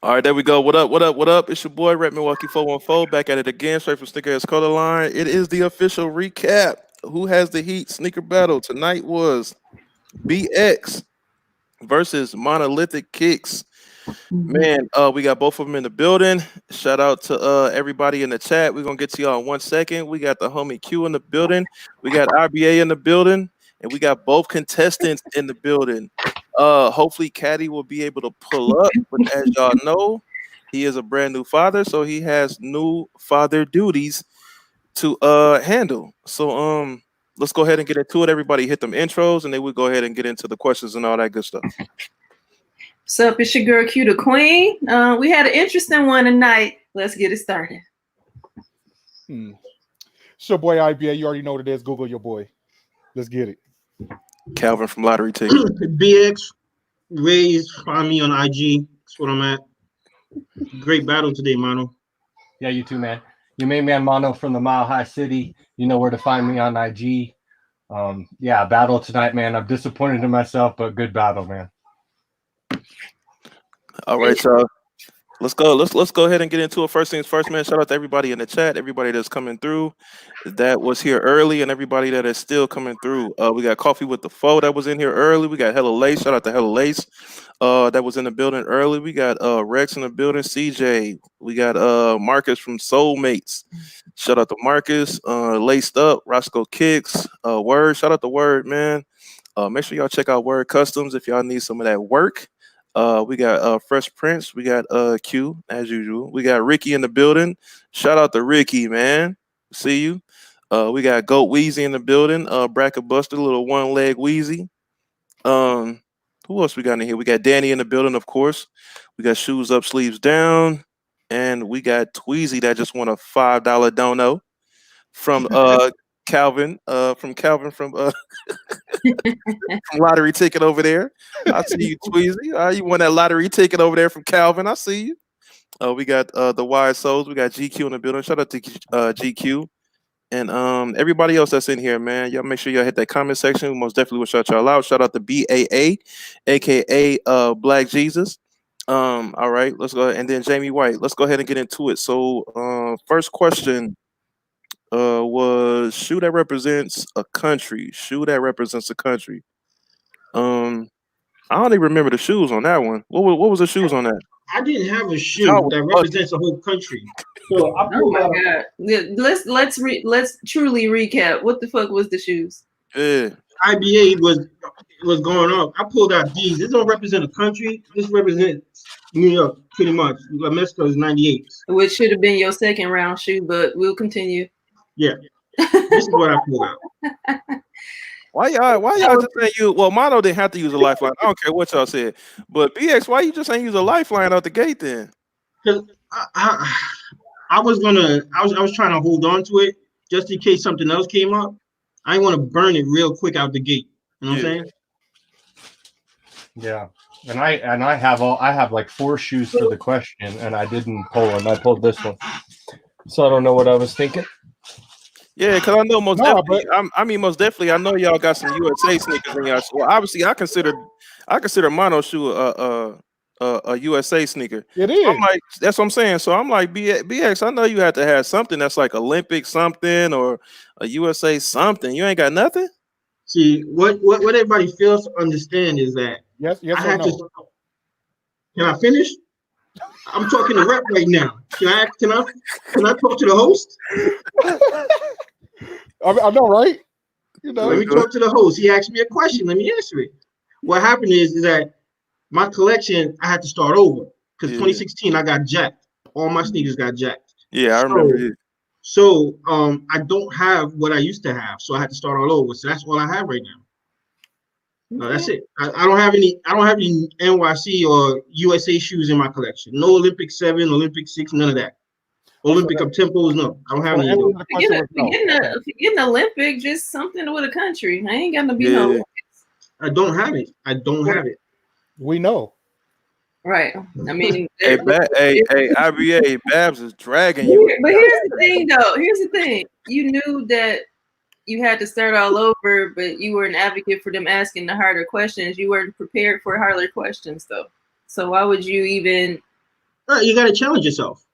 All right, there we go. What up? What up? What up? It's your boy Rep Milwaukee 414 back at it again, straight from Sneakerheads Color Line. It is the official recap. Who has the heat? Sneaker battle tonight was BX versus Monolithic Kicks. Man, we got both of them in the building. Shout out to everybody in the chat. We're gonna get to y'all in 1 second. We got the homie Q in the building. We got RBA in the building, and we got both contestants in the building. Hopefully Caddy will be able to pull up, but as y'all know, he is a brand new father, so he has new father duties to handle. So let's go ahead and get into it. Everybody hit them intros, and then we'll go ahead and get into the questions and all that good stuff. What's up? It's your girl Q the Queen. We had an interesting one tonight. Let's get it started. It's your boy IBA. You already know what it is. Google your boy. Let's get it. Calvin from Lottery Ticket. BX, Raise, find me on IG. That's what I'm at. Great battle today, Mano. Yeah, you too, man. You main man Mono from the Mile High City. You know where to find me on IG. Yeah, battle tonight, man. I'm disappointed in myself, but good battle, man. All right, y'all. Let's go. Let's go ahead and get into it. First things first, man. Shout out to everybody in the chat, everybody that's coming through, that was here early, and everybody that is still coming through. We got Coffee with the Foe that was in here early. We got Hella Lace. Shout out to Hella Lace. That was in the building early. We got Rex in the building. CJ. We got Marcus from Soulmates. Shout out to Marcus. Laced Up. Roscoe Kicks. Word. Shout out to Word, man. Make sure y'all check out Word Customs if y'all need some of that work. We got Fresh Prince. We got Q as usual. We got Ricky in the building. Shout out to Ricky, man. See you. We got Goat Wheezy in the building. Bracket Buster, little one leg Wheezy. Who else we got in here? We got Danny in the building, of course. We got Shoes Up, Sleeves Down, and we got Tweezy that just won a $5 dono from Calvin. From Lottery Ticket over there. I see you, Tweezy. You won that lottery ticket over there from Calvin. I see you. We got the Wise Souls. We got GQ in the building. Shout out to GQ. And everybody else that's in here, man. Y'all make sure y'all hit that comment section. We most definitely will shout y'all out. Shout out to BAA, aka Black Jesus. All right, let's go ahead. And then Jamie White. Let's go ahead and get into it. So first question was shoe that represents a country. Shoe that represents a country. I don't even remember the shoes on that one. What was the shoes on that? I didn't have a shoe that represents a whole country. So I oh my god! Let's truly recap. What the fuck was the shoes? Yeah. IBA was going up. I pulled out these. This don't represent a country. This represents New York, pretty much. Mexico is 98. Which should have been your second round shoe, but we'll continue. Yeah, this is what I pulled out. Why y'all just saying you? Well, Mono didn't have to use a lifeline. I don't care what y'all said. But BX, why you just ain't use a lifeline out the gate then? Because I was trying to hold on to it just in case something else came up. I want to burn it real quick out the gate. You know what I'm saying? Yeah. And I have like 4 shoes for the question, and I didn't pull one. I pulled this one. So I don't know what I was thinking. Yeah, because I know most definitely. Most definitely, I know y'all got some USA sneakers in y'all. Well, obviously, I consider Mono shoe a USA sneaker. It is. I'm like, that's what I'm saying. So I'm like, BX, I know you have to have something that's like Olympic something or a USA something. You ain't got nothing. See, what everybody fails to understand is that yes, I have to. Can I finish? I'm talking to Rep right now. Can I talk to the host? I know, right? You know. Let me talk to the host. He asked me a question. Let me answer it. What happened is that my collection, I had to start over because 2016 I got jacked. All my sneakers got jacked. Yeah, I remember it. So I don't have what I used to have, so I had to start all over. So that's all I have right now. No, that's it. I don't have any NYC or USA shoes in my collection. No Olympic 7, Olympic 6, none of that. Olympic up tempos, no. I don't have any of those. Forgetting Olympic, just something with a country. I ain't got to be no Olympics. I don't have it. I don't have it. We know. Right. I mean, hey, IBA, Babs is dragging you. But here's the thing, though. Here's the thing. You knew that you had to start all over, but you were an advocate for them asking the harder questions. You weren't prepared for harder questions, though. So why would you even You got to challenge yourself.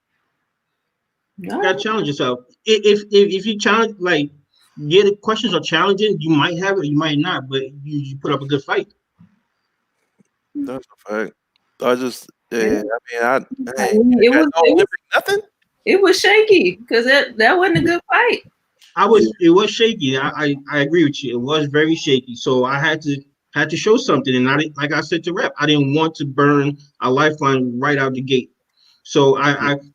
You got to challenge yourself. If you challenge, like, the questions are challenging, you might have it, you might not, but you put up a good fight. That's a fact. I just, yeah. I mean, It was nothing. It was shaky because that wasn't a good fight. It was shaky. I agree with you. It was very shaky. So I had to show something, and like I said to Rep, I didn't want to burn a lifeline right out the gate. So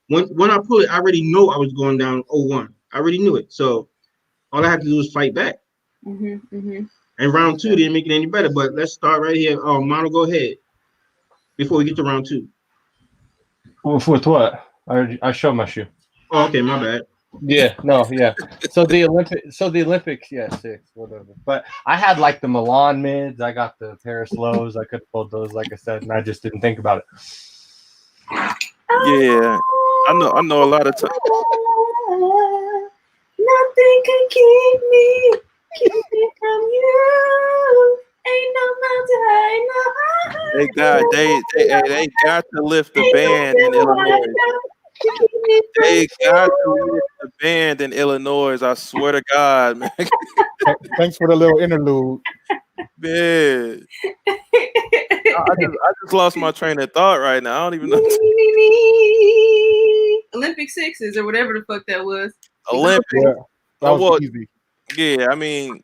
when I pull it, I already know I was going down 0-1. I already knew it. So all I had to do was fight back. And round 2 didn't make it any better. But let's start right here. Mono, go ahead before we get to round 2. With what? I showed my shoe. Oh, okay, my bad. Yeah, no, yeah. So the Olympics, yeah, 6, whatever. But I had like the Milan mids. I got the Paris lows. I could have pulled those, like I said, and I just didn't think about it. Yeah, I know a lot of times. Nothing can keep me from you. Ain't no mountain, ain't no They got to lift the band in Illinois. They got to lift the band in Illinois. I swear to God, man. Thanks for the little interlude. Man. I just lost my train of thought right now. I don't even know. Olympic sixes or whatever the fuck that was. Olympic. Yeah, that was easy. Yeah, I mean,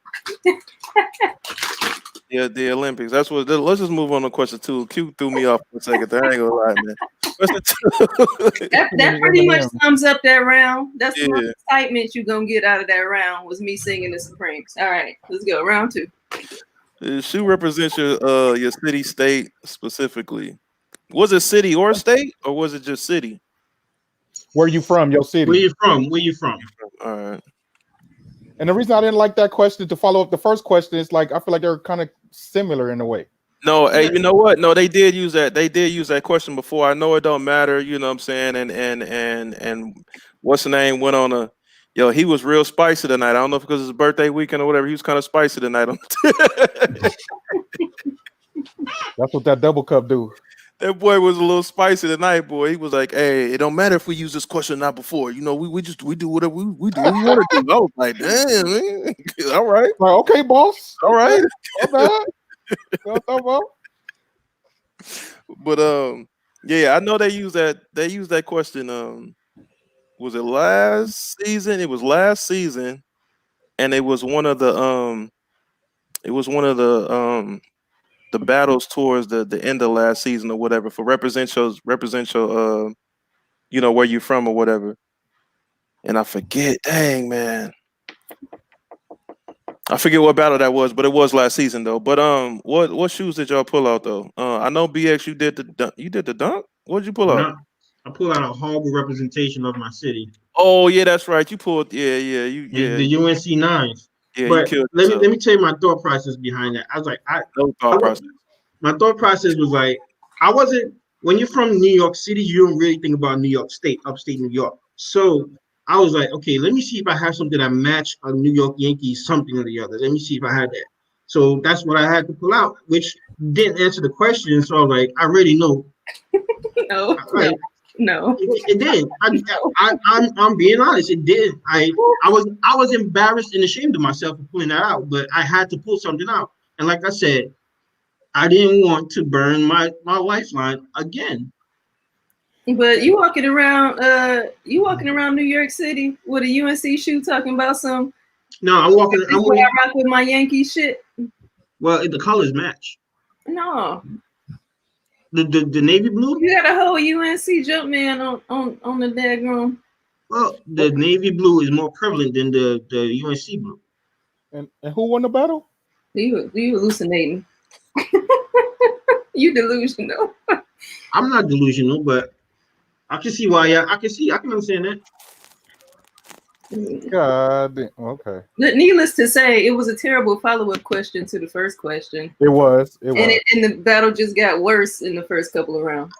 yeah, the Olympics. That's what. Let's just move on to question 2. Q threw me off for a second. I ain't gonna lie, man. Question 2. That pretty much sums up that round. That's the most excitement you're gonna get out of that round was me singing the Supremes. All right, let's go. Round 2. The shoe represents your city, state specifically. Was it city or state, or was it just city? Where you from? Your city. Where you from? All right. And the reason I didn't like that question, to follow up the first question, is like I feel like they're kind of similar in a way. No, hey, you know what? No, they did use that. They did use that question before. I know it don't matter, you know what I'm saying? And what's the name went on a he was real spicy tonight. I don't know if because it's his birthday weekend or whatever. He was kind of spicy tonight. That's what that double cup do. That boy was a little spicy tonight, boy. He was like, "Hey, it don't matter if we use this question or not before. You know, we do whatever we do what we want to do." I was like, "Damn, man. All right, like, okay, boss, all right." But yeah, I know they use that. They used that question. Was it last season? It was last season, and it was one of the the battles towards the end of last season or whatever for represent your you know where you from or whatever. And I forget, dang man, I forget what battle that was, but it was last season though. But what shoes did y'all pull out though? I know BX, you did the dunk. What did you pull out? I pulled out a horrible representation of my city. Oh yeah, that's right. You pulled the UNC 9s. Yeah, but you killed let me tell you my thought process behind that. I was like, my thought process was like, I wasn't, when you're from New York City, you don't really think about New York State, upstate New York. So I was like, okay, let me see if I have something that match a New York Yankees something or the other. Let me see if I had that. So that's what I had to pull out, which didn't answer the question. So I was like, I already know. No. It did. I'm being honest. It did. I was embarrassed and ashamed of myself for pulling that out, but I had to pull something out. And like I said, I didn't want to burn my lifeline again. But you walking around New York City with a UNC shoe talking about some. No, I'm walking. I rock with my Yankee shit. Well, the colors match. No. The navy blue. You got a whole UNC jump man on the daggone. Well, the navy blue is more prevalent than the UNC blue. And who won the battle? You hallucinating. You delusional. I'm not delusional, but I can see why. I can understand that. God, okay. Needless to say, it was a terrible follow-up question to the first question. It was. And the battle just got worse in the first couple of rounds.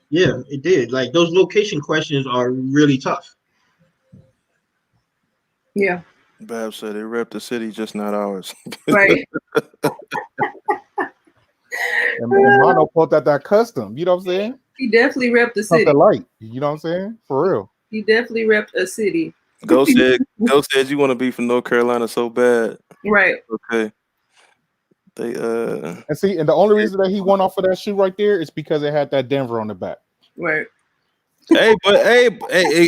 Yeah, it did. Like those location questions are really tough. Yeah. Bab said they rep the city, just not ours. Right. And Mono pulled out that custom. You know what I'm saying? He definitely repped the city. Something light. You know what I'm saying? For real. He definitely repped a city. Ghost said you want to be from North Carolina so bad. Right. Okay. They And see, and the only reason that he won off of that shoe right there is because it had that Denver on the back. Right. hey,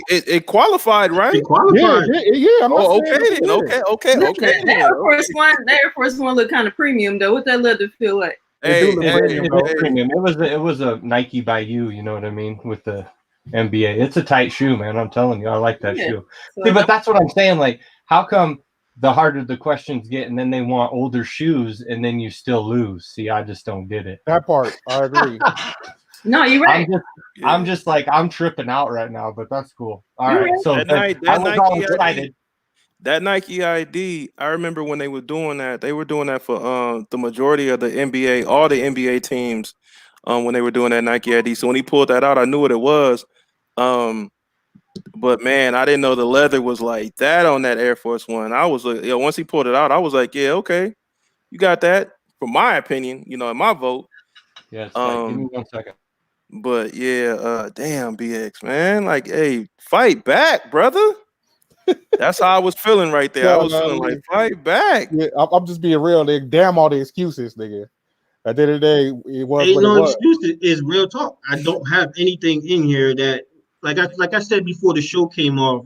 it qualified, right? It qualified. Yeah. I'm not Oh, saying okay, it's then. weird. Okay. The Air Force One look kind of premium though. What that leather feel like? Hey, do look hey, premium, It bro. was premium. It was a Nike by you. You know what I mean? With the NBA, it's a tight shoe, man. I'm telling you, I like that Yeah. shoe. So, See, but that's what I'm saying. Like, how come the harder the questions get, and then they want older shoes, and then you still lose? See, I just don't get it. That part, I agree. no, you're right. I'm just like, I'm tripping out right now, but that's cool. All You're right, right. so I was all excited. That Nike ID, I remember when they were doing that. They were doing that for the majority of the NBA, all the NBA teams, when they were doing that Nike ID. So when he pulled that out, I knew what it was. But man, I didn't know the leather was like that on that Air Force One. I was like, once he pulled it out, I was like, yeah, okay, you got that. For my opinion, in my vote. Yes, give me 1 second. But yeah, damn BX, man, like, hey, fight back, brother. That's how I was feeling right there. I was feeling like, fight back. Yeah, I'm just being real, nigga. Damn all the excuses, nigga. At the end of the day, it was Ain't what no it was. excuses. It's real talk. I don't have anything in here that, like I said before the show came off.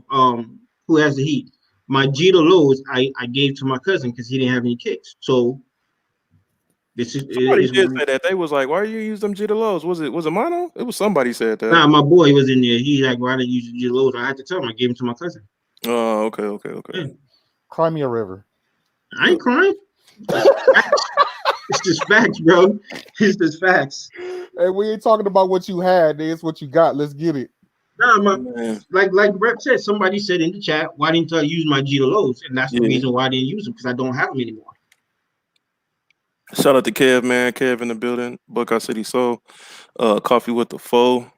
Who has the heat? My Jeter lows I gave to my cousin because he didn't have any kicks. So this Somebody is did say that. They was like, why do you use them Jeter lows? Was it Mono? It was somebody said that. nah. My boy was in there. He like, why did you use Jeter lows? I had to tell him. I gave him to my cousin. Oh, okay. Yeah. Cry me a river. I ain't crying. It's just facts, bro. It's just facts. Hey, we ain't talking about what you had. It's what you got. Let's get it. Nah, Man. like Brett said, somebody said in the chat, why didn't I use my Jeter lows? And that's the Yeah. reason why I didn't use them, because I don't have them anymore. Shout out to Kev, man. Kev in the building. Buckeye City Soul. Coffee with the Foe.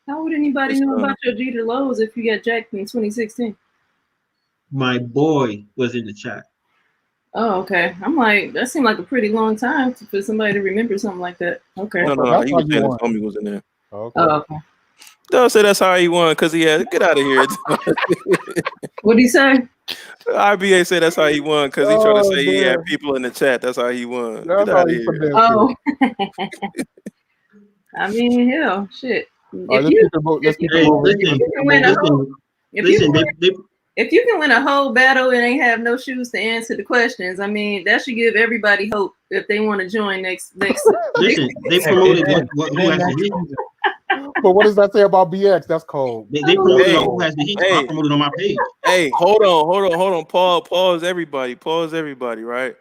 How would anybody know about your Jeter Lows if you got jacked in 2016? My boy was in the chat. Oh, okay. I'm like, that seemed like a pretty long time for somebody to remember something like that. Okay. No. That's He how was you saying his won. homie was in there. Okay. Oh, okay. Don't say that's how he won because he had get out of here. What'd he say? IBA said that's how he won because he tried to say he had man. people in the chat. That's how he won. That's Get how out of you here. put that Oh. I mean, hell, shit. Let's keep it moving. If you can win a whole battle and ain't have no shoes to answer the questions, I mean, that should give everybody hope if they want to join next. Listen, they promoted what who has the heat. But what does that say about BX? That's cold. They promoted who has the heat. So I promoted on my page. Hey, hold on. Pause, everybody. Right.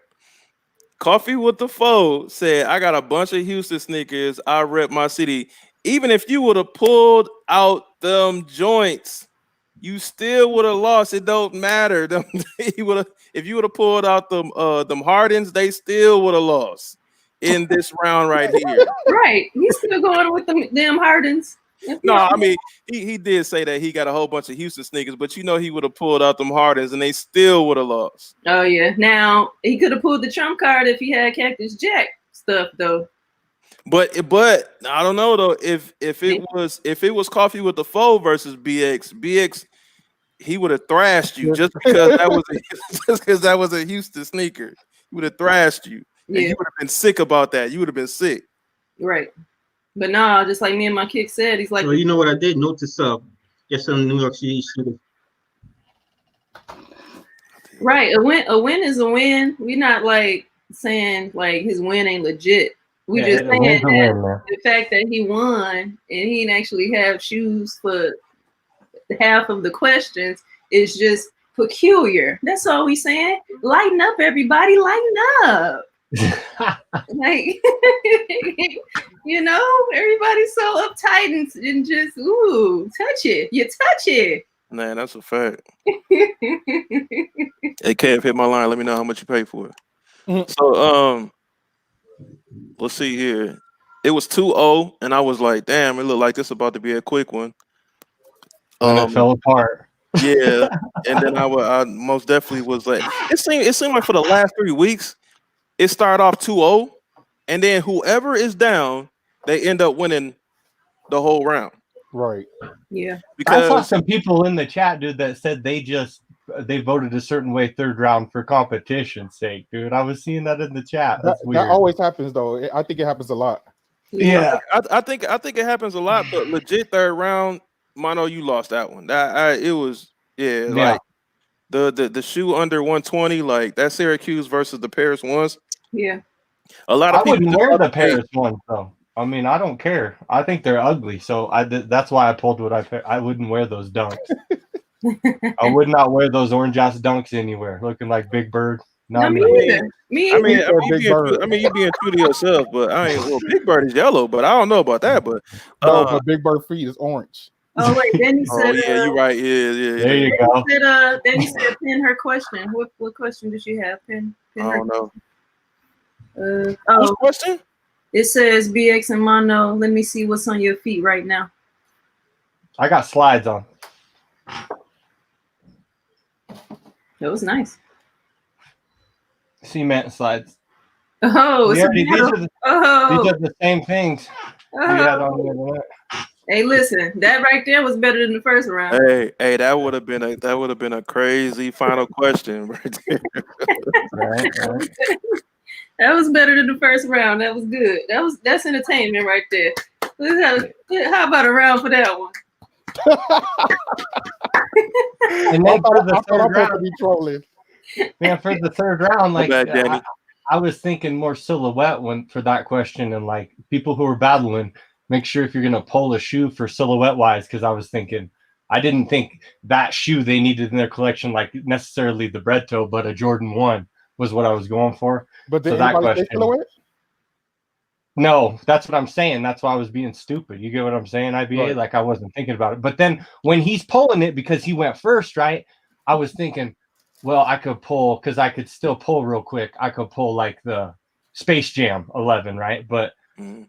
Coffee with the Foe said, I got a bunch of Houston sneakers. I rep my city. Even if you would have pulled out them joints, you still would have lost. It don't matter. If you would have pulled out them Hardens, they still would have lost in this round right here. Right. He's still going with them damn Hardens. No, I mean he did say that he got a whole bunch of Houston sneakers, but he would have pulled out them Hardens and they still would have lost. Oh yeah. Now he could have pulled the trump card if he had Cactus Jack stuff though. But I don't know though. If it was Coffee with the Foe versus BX, he would have thrashed you just because that was a Houston sneaker. He would have thrashed you. Yeah. And you would have been sick about that. You would have been sick. Right. But nah, just like me and my kick said, he's like, so you know what I did? Note to self. Get some New York City. Right. A win is a win. We're not like saying like his win ain't legit. We just saying that the fact that he won and he didn't actually have shoes for half of the questions is just peculiar. That's all we saying. Lighten up, everybody. Lighten up. Like everybody's so uptight and just touch it. You touch it. Man, that's a fact. Hey, Kev, hit my line. Let me know how much you pay for it. Mm-hmm. So let's see here. It was 2-0, and I was like, damn, it looked like this about to be a quick one. And it fell apart. Yeah, and then I most definitely was like, it seemed like for the last 3 weeks, it started off 2-0, and then whoever is down, they end up winning the whole round. Right. Yeah. I saw Because some people in the chat, dude, that said they voted a certain way third round for competition's sake, dude. I was seeing that in the chat. That's weird. That always happens though. I think it happens a lot. Yeah. I think it happens a lot, but legit third round, Mono, you lost that one. It was like the shoe under 120, like that Syracuse versus the Paris ones. Yeah. A lot of I people wouldn't wear the Paris ones though. I mean, I don't care. I think they're ugly, so that's why I pulled what I wouldn't wear those dunks. I would not wear those orange ass dunks anywhere, looking like Big Bird. No, me either. Me either. You being true to yourself, but I ain't. Well, Big Bird is yellow, but I don't know about that. But no, but Big Bird feet is orange. Oh wait, then he said. Oh yeah, you're right. Yeah. There you go. Then he said, "Pin her question." What question did she have? Pin I don't know. Which question? It says BX and Mono. Let me see what's on your feet right now. I got slides on. That was nice. Cement slides. Oh, these are the same things we had on the other night. Hey, listen, that right there was better than the first round. Hey, that would have been a crazy final question right there. Right. That was better than the first round. That was good. That's entertainment right there. How about a round for that one? And then for the third round, man, for the third round, like I was thinking more silhouette for that question, and like people who are battling, make sure if you're gonna pull a shoe for silhouette wise, because I was thinking I didn't think that shoe they needed in their collection like necessarily the bread toe, but a Jordan 1 was what I was going for. But so that question, no, that's what I'm saying. That's why I was being stupid. You get what I'm saying, IBA? Right. Like I wasn't thinking about it. But then when he's pulling it because he went first, right? I was thinking, well, I could pull because I could still pull real quick. I could pull like the Space Jam 11, right? But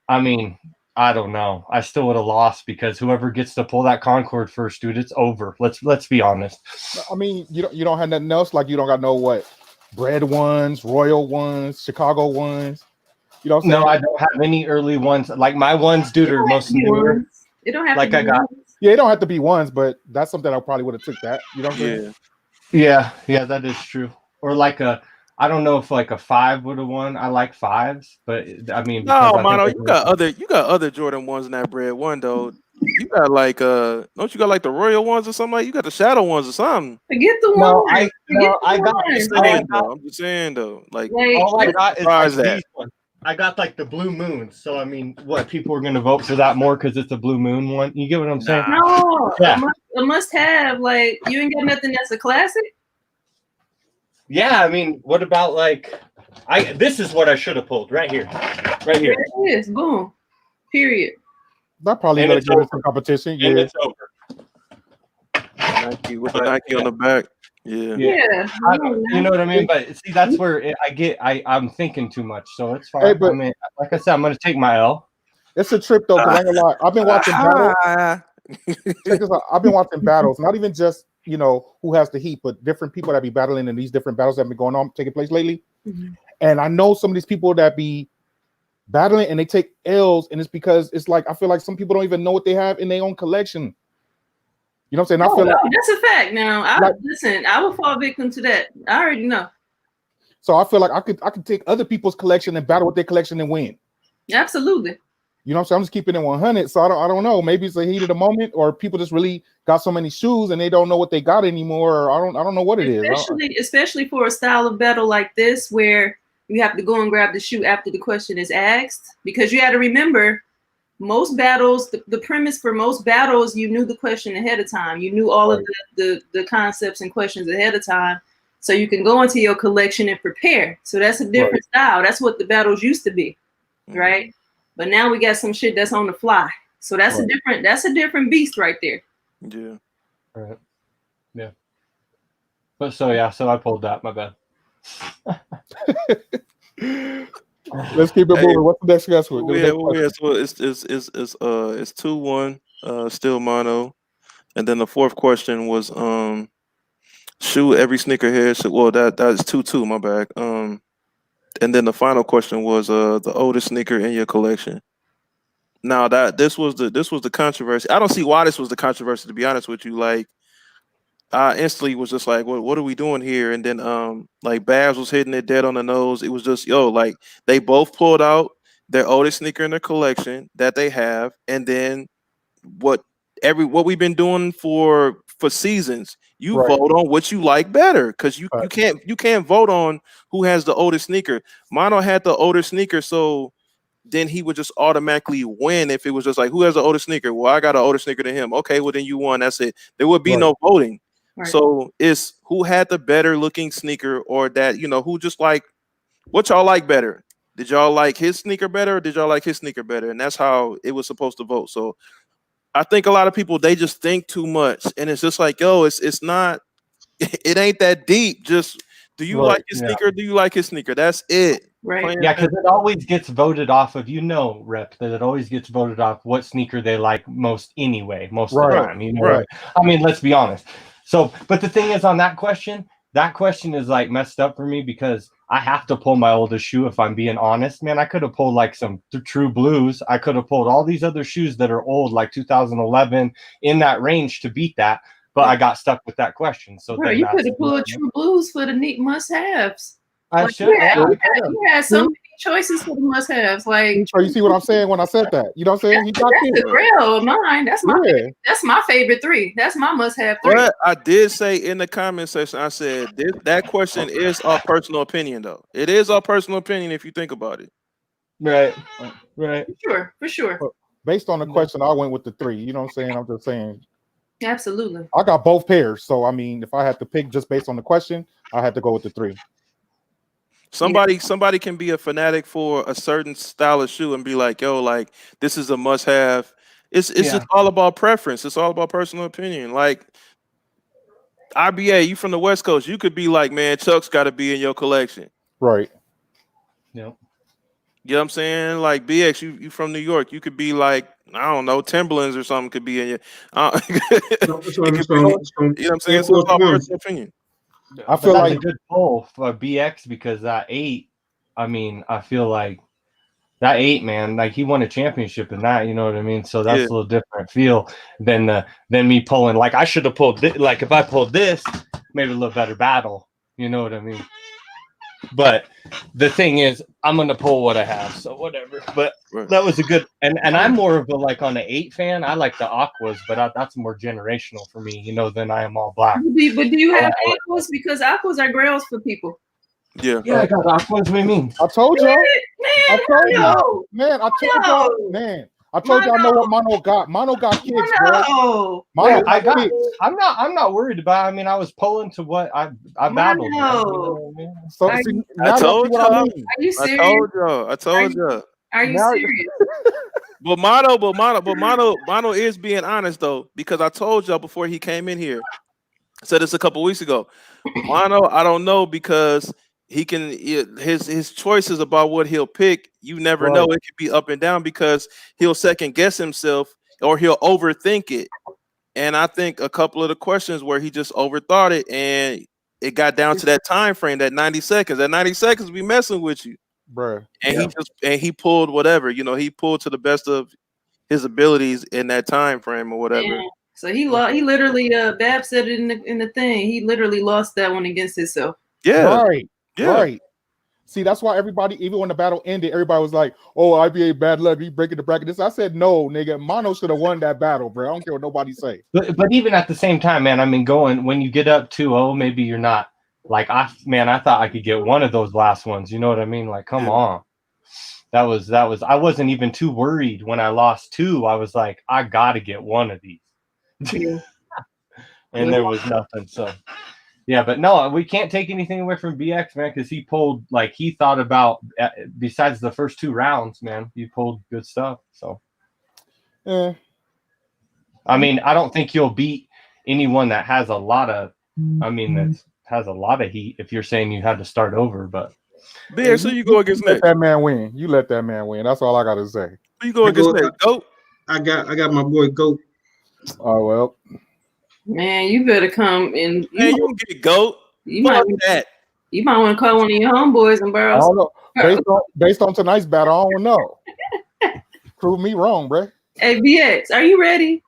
I mean, I don't know. I still would have lost because whoever gets to pull that Concord first, dude, it's over. Let's be honest. I mean, you don't have nothing else. Like you don't got no bread ones, royal ones, Chicago ones. You know what I'm saying? No, I don't have any early ones. Like my ones, dude, are most newer. It don't have like to be I got. Ones. Yeah, it don't have to be ones, but that's something I probably would have took that. You know what I'm saying? Yeah, that is true. Or like I don't know if like a 5 would have won. I like 5s, but I mean, no, Mono, you got other Jordan 1s in that bread one though. You got like don't you got like the royal ones or something? Like you got the shadow ones or something. Forget the ones. I'm just saying though. Like all I got is like these ones. I got like the blue moon. So I mean, what people are gonna vote for that more because it's a blue moon one. You get what I'm saying? No, a must have. Like you ain't got nothing that's a classic. Yeah, I mean, what about like this is what I should have pulled right here. Right here. There it is. Boom. Period. That probably gonna give us some competition. Yeah. And it's over. Nike with the Nike on the back. Yeah. You know what I mean? But see, that's where I'm thinking too much, so it's fine. Hey, I mean, like I said, I'm gonna take my L. It's a trip though, because I'm gonna lie. I've been watching battles. Check this out. I've been watching battles, not even just who has the heat, but different people that be battling in these different battles that have been going on, taking place lately. Mm-hmm. And I know some of these people that be battling and they take L's, and it's because it's like I feel like some people don't even know what they have in their own collection. You know what I'm saying? I feel like that's a fact. Now, listen, I would fall victim to that. I already know. So I feel like I could take other people's collection and battle with their collection and win. Absolutely. You know what I'm saying? I'm just keeping it 100. So I don't know. Maybe it's a heat of the moment, or people just really got so many shoes and they don't know what they got anymore. Or I don't know what it is. Especially for a style of battle like this, where you have to go and grab the shoe after the question is asked, because you got to remember. Most battles, the premise for most battles, you knew the question ahead of time. You knew all of the concepts and questions ahead of time, so you can go into your collection and prepare. So that's a different style. That's what the battles used to be, right? But now we got some shit that's on the fly. So that's a different beast right there. Yeah. All right. Yeah. But so I pulled that. My bad. Let's keep it moving. What's the next question? So it's 2-1, still Mono, and then the fourth question was shoe every sneakerhead. Well, that's 2-2. My bad. And then the final question was the oldest sneaker in your collection. Now that this was the controversy. I don't see why this was the controversy, to be honest with you. Like, I instantly was just like, what are we doing here? And then like Babs was hitting it dead on the nose. It was just, like, they both pulled out their oldest sneaker in their collection that they have, and then what we've been doing for seasons, you Right. vote on what you like better, because you can't vote on who has the oldest sneaker. Mono had the older sneaker, so then he would just automatically win if it was just like, who has the older sneaker? Well, I got an older sneaker than him. Okay, well then you won. That's it. There would be no voting. Right. So it's who had the better looking sneaker, or that, who just like, what y'all like better? Did y'all like his sneaker better, or did y'all like his sneaker better? And that's how it was supposed to vote. So I think a lot of people, they just think too much, and it's just like, it's not, it ain't that deep. Just, do you like his sneaker? Do you like his sneaker? That's it. Right. Yeah, because it always gets voted off of, Rep, that it always gets voted off what sneaker they like most anyway, most of the time. Right. I mean, let's be honest. So, but the thing is, on that question is like messed up for me, because I have to pull my oldest shoe if I'm being honest, man. I could have pulled like some True Blues. I could have pulled all these other shoes that are old, like 2011, in that range to beat that. But I got stuck with that question. So bro, you could have pulled True Blues for the neat must-haves. I like, should. You had so many choices for the must-haves. Like, you see what I'm saying when I said that? You know what I'm saying? He got that's the grail of mine. That's my favorite three. That's my must-have three. But I did say in the comment section, I said that question is our personal opinion, though. It is our personal opinion if you think about it. Right. For sure. Based on the question, I went with the 3. You know what I'm saying? I'm just saying. Absolutely. I got both pairs, so I mean, if I had to pick just based on the question, I had to go with the 3. Somebody can be a fanatic for a certain style of shoe and be like, like, this is a must-have. It's just all about preference. It's all about personal opinion. Like, IBA, you from the West Coast, you could be like, man, Chuck's got to be in your collection. Right. Yep. You know what I'm saying? Like, BX, you from New York, you could be like, I don't know, Timberlands or something could be in your. You know what I'm saying? It's all personal opinion. I feel that's like a good poll for BX, because that 8, I mean, I feel like that 8, man, like he won a championship in that, you know what I mean? So that's a little different feel than me pulling. Like, I should have pulled this. Like, if I pulled this, maybe a little better battle, you know what I mean? But the thing is, I'm gonna pull what I have, so whatever. But that was a good, and I'm more of a, like, on the 8 fan. I like the aquas, but that's more generational for me, than I am all black. But do you have aquas? Because aquas are grails for people. Yeah, I got aquas. What do you mean? I told you, I told you, man. I told y'all, man. I told you I know what Mono got. Mono got kids, bro. Mono got kids. I'm not worried about it. I mean, I was pulling to what I battled. You know what I mean? So I told y'all. Are you serious? I told y'all. Are you serious? But Mono is being honest, though, because I told y'all before he came in here. I said this a couple weeks ago. Mono, I don't know, because he can his choices about what he'll pick. You never know. It could be up and down, because he'll second guess himself, or he'll overthink it. And I think a couple of the questions where he just overthought it, and it got down to that time frame, that 90 seconds. That 90 seconds be messing with you, bro. And he pulled whatever, he pulled to the best of his abilities in that time frame or whatever. Yeah. So he literally Bab said it in the thing. He literally lost that one against himself. Yeah. Right. See, that's why everybody, even when the battle ended, everybody was like, "Oh, IBA bad luck. He breaking the bracket." I said, "No, nigga, Mono should have won that battle, bro. I don't care what nobody say." But even at the same time, man, I mean, when you get up 2-0, maybe you're not like, I thought I could get one of those last ones. You know what I mean? Like, come on. That was. I wasn't even too worried when I lost 2. I was like, I got to get one of these. And there was nothing. So. Yeah, but no, we can't take anything away from BX, man, because he pulled, like, he thought about, besides the first 2 rounds, man, he pulled good stuff. So, yeah. I mean, I don't think you'll beat anyone that has a lot of, that has a lot of heat, if you're saying you had to start over. But BX, so you go against next. Let that man win. You let that man win. That's all I got to say. Who you go against next? Goat? I got my boy Goat. Oh, well. Man, you better come and you don't get Goat. You might want to call one of your homeboys and borrow. I don't know. Based on tonight's battle, I don't know. Prove me wrong, bro. Hey, BX, are you ready?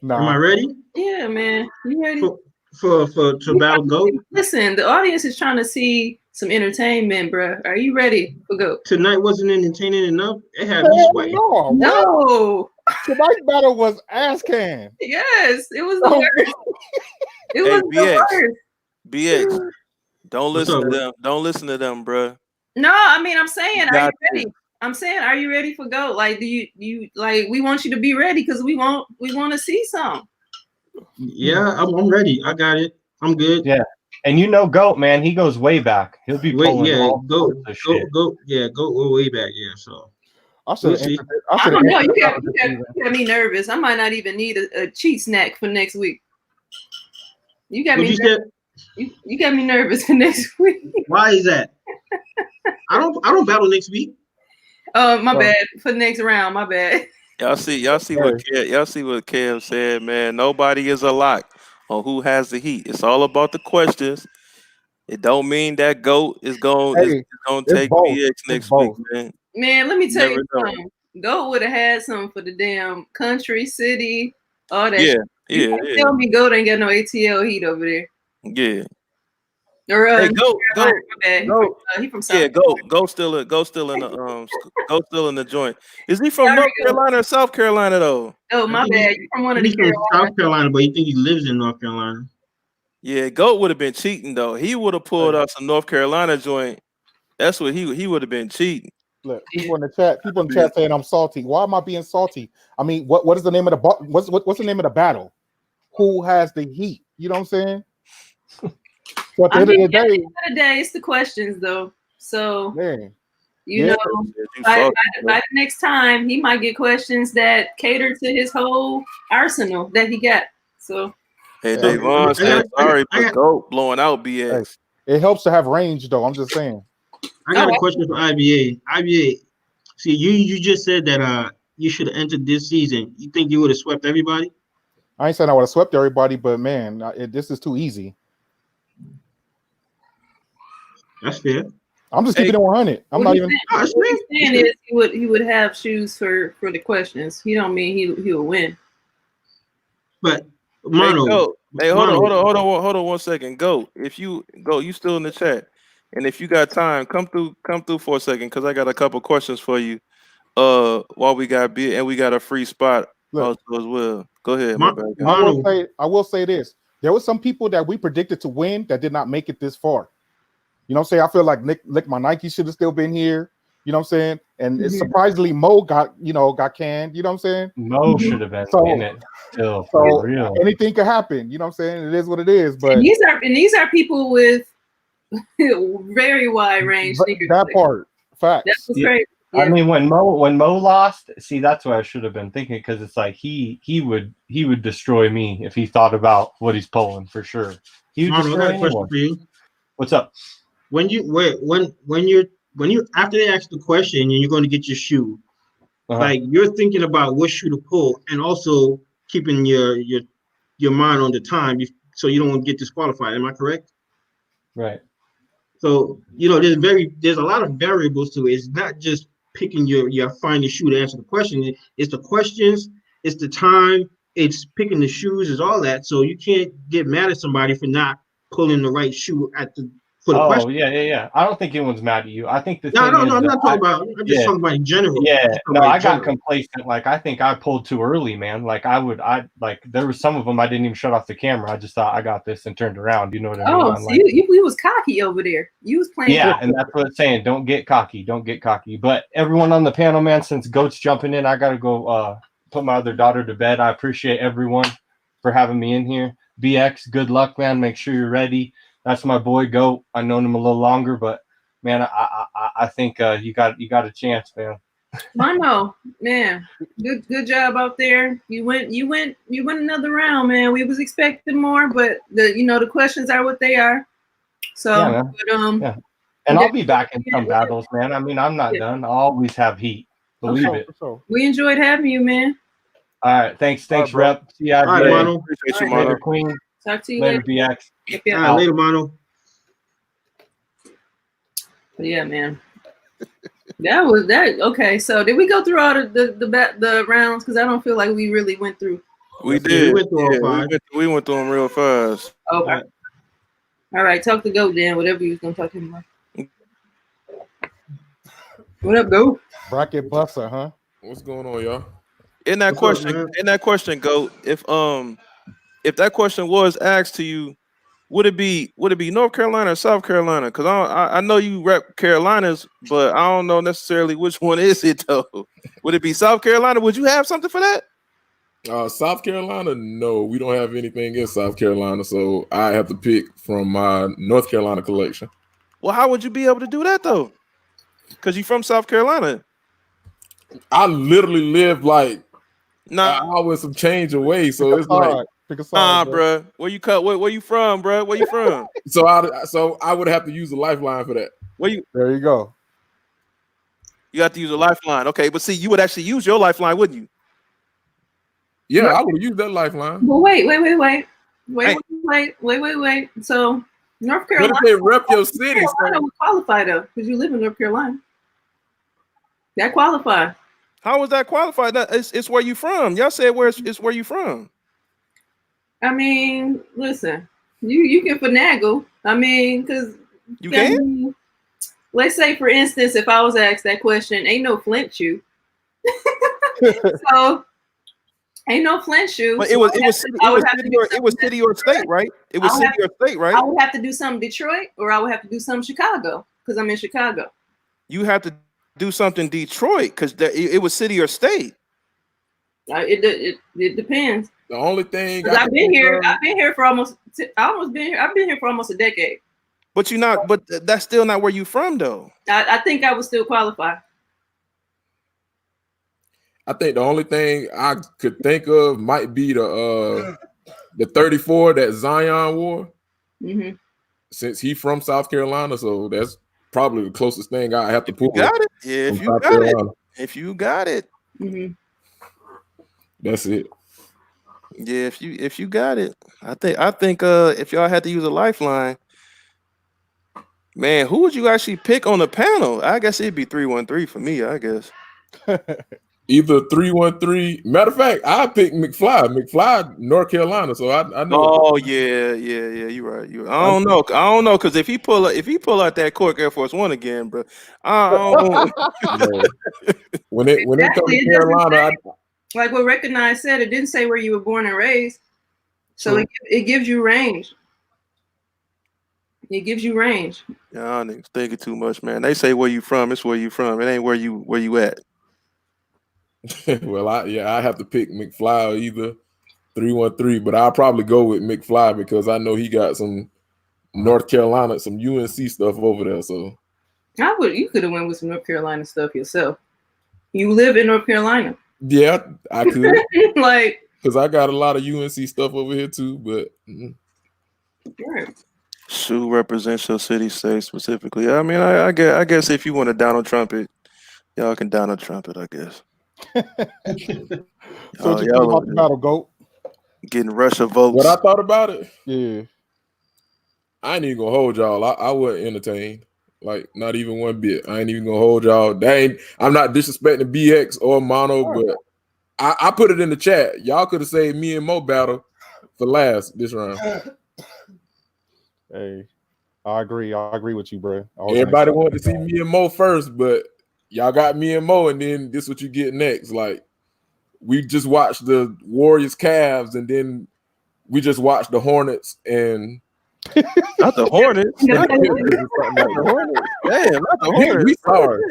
Nah. Am I ready? Yeah, man. You ready? To battle GOAT? Listen, the audience is trying to see some entertainment, bro. Are you ready for GOAT? Tonight wasn't entertaining enough. It had me sweating. No. Tonight's battle was ass can. Yes, it was the worst. It was the worst. BX, don't listen to them. Don't listen to them, bro. No, I mean, I'm saying, are you ready? I'm saying, are you ready for GOAT? Like, do you like? We want you to be ready because we want to see some. Yeah, I'm ready. I got it. I'm good. Yeah, and you know, GOAT, man, he goes way back. He'll be pulling all sorts of shit. GOAT way back. Yeah, so I should have. I don't know. You got me nervous. I might not even need a cheat snack for next week. You got me. You got me nervous for next week. Why is that? I don't battle next week. Oh, my bad. For the next round, my bad. Y'all see what Kev said, man. Nobody is a lock on who has the heat. It's all about the questions. It don't mean that GOAT is gonna take BX next week, man. Man, let me tell you something. GOAT would have had something for the damn country, city, all that. Yeah, shit. You can't tell me GOAT ain't got no ATL heat over there. Yeah. Or hey, GOAT. He from South. Yeah, GOAT still in the joint. Is he from North Carolina or South Carolina though? Oh, my bad. You from one of the South Carolina, but you think he lives in North Carolina? Yeah, GOAT would have been cheating though. He would have pulled out some North Carolina joint. That's what he would have been cheating. Look, people in the chat saying I'm salty. Why am I being salty? I mean, what is the name of the what's the name of the battle? Who has the heat? You know what I'm saying? So at the end of the day, it's the questions though. So man, you know, by the next time he might get questions that cater to his whole arsenal that he got. So hey, Davon said sorry, but GOAT blowing out BX. It helps to have range though. I'm just saying. I got a question for IBA. IBA, see, you just said that you should have entered this season. You think you would have swept everybody? I ain't saying I would have swept everybody, but man, this is too easy. That's fair. I'm just keeping it 100. I'm not even. What he's saying is he would have shoes for the questions. He don't mean he will win. But Mono, hey, hold on 1 second. GOAT, if you still in the chat, and if you got time, come through for a second because I got a couple questions for you. While we got beer and we got a free spot also as well. Go ahead, I will say this: there was some people that we predicted to win that did not make it this far. You know what I'm saying? I feel like Lick My Nike should have still been here. You know what I'm saying? And it's surprisingly Mo got canned. You know what I'm saying? Mo should have been in it still. So real. Anything could happen. You know what I'm saying? It is what it is. But these are people with very wide range sneakers. That part, facts. That's what's crazy. Yeah. I mean, when Mo lost, see, that's what I should have been thinking because it's like he would destroy me if he thought about what he's pulling for sure. He would destroy anyone. For you. What's up? When you after they ask the question and you're going to get your shoe, like you're thinking about what shoe to pull and also keeping your mind on the time so you don't get disqualified. Am I correct? Right. So there's a lot of variables to it. It's not just picking your finest shoe to answer the question. It's the questions, it's the time, it's picking the shoes, it's all that. So you can't get mad at somebody for not pulling the right shoe for the question. Yeah. I don't think anyone's mad at you. I think I'm not talking about. I'm just talking about in general. Yeah, no, I got complacent. Like I think I pulled too early, man. Like there was some of them I didn't even shut off the camera. I just thought I got this and turned around. You know what I mean? Oh, so you was cocky over there. You was playing. Yeah, and that's what it's saying. Don't get cocky. But everyone on the panel, man, since GOAT's jumping in, I gotta go put my other daughter to bed. I appreciate everyone for having me in here. BX, good luck, man. Make sure you're ready. That's my boy GOAT. I've known him a little longer, but man, I think you got a chance, man. Mono, man, good job out there. You went another round, man. We was expecting more, but the questions are what they are. So, yeah. And I'll be back in some battles, man. I mean, I'm not done. I'll always have heat. Believe it. We enjoyed having you, man. All right, thanks, Rep. See you, all right, Mono. Appreciate you, Mono. Queen. Talk to you later. BX. All right, later, Mono. But yeah, man. That was that. Okay, so did we go through all the rounds? Because I don't feel like we really went through. We did. We went through all five. We went through them real fast. Okay. All right, talk to Goat then. Whatever you was gonna talk to him about. What up, Goat? Bracket buster, huh? What's going on, y'all? In that question, Goat, if that question was asked to you, would it be North Carolina or South Carolina? Because I know you rep Carolinas, but I don't know necessarily which one is it though. Would it be South Carolina? Would you have something for that? South Carolina, no, we don't have anything in South Carolina, so I have to pick from my North Carolina collection. Well, how would you be able to do that though? Because you're from South Carolina. I literally live like an hour and some change away, so it's like, bro. Where you from, bro? Where you from? so I would have to use a lifeline for that. There you go. You have to use a lifeline, okay? But see, you would actually use your lifeline, wouldn't you? Yeah, I would use that lifeline. Well, wait. So North Carolina. What if they rep your city? North Carolina would qualify though, because you live in North Carolina. That qualify. How was that qualified? It's where you from. Y'all said it's where you from. I mean, listen, you can finagle. I mean, because you can. Let's say, for instance, if I was asked that question, ain't no Flint shoe. So ain't no Flint shoe. But it was city or state, right? It was city or state, right? I would have to do something Detroit, or I would have to do something Chicago, because I'm in Chicago. You have to do something Detroit because it was city or state. It depends. The only thing I've been here for almost a decade. But you're not. But that's still not where you from, though. I think I would still qualify. I think the only thing I could think of might be the 34 that Zion wore. Mm-hmm. Since he's from South Carolina, so that's probably the closest thing I have to pull. Got it. Yeah, if you got it. Mm-hmm. That's it. Yeah, if you got it. I think if y'all had to use a lifeline, man, who would you actually pick on the panel? I guess it'd be 313 for me, I guess. Either 313. Matter of fact, I picked McFly. McFly, North Carolina. So I know. Oh yeah. You're right. I don't know, because if he pull out that Cork Air Force One again, bro, I don't know. when it comes to Carolina, like what Recognize said, it didn't say where you were born and raised, so it gives you range. It gives you range. Y'all niggas thinking too much, man. They say where you from, it's where you from. It ain't where you at. Well, I have to pick McFly or either 313, but I'll probably go with McFly because I know he got some North Carolina, some UNC stuff over there. So you could have went with some North Carolina stuff yourself. You live in North Carolina. Yeah, I could. Like, because I got a lot of UNC stuff over here too, but right. Shoe represents your city, state specifically. I mean, I guess if you want to Donald Trump it, y'all can Donald Trump it, I guess. So what you think about the battle, Goat? Getting Russia votes. What I thought about it? Yeah. I ain't even gonna hold y'all. I wasn't entertained. Like, not even one bit. I ain't even gonna hold y'all. I'm not disrespecting BX or Mono, but I put it in the chat. Y'all could have saved me and Mo battle for last this round. Hey, I agree with you, bro. Everybody wanted to see me and Mo first, but y'all got me and Mo, and then this what you get next. Like, we just watched the Warriors Cavs, and then we just watched the Hornets and not the Hornets. Not the Hornets. Damn, not the Hornets. We sorry.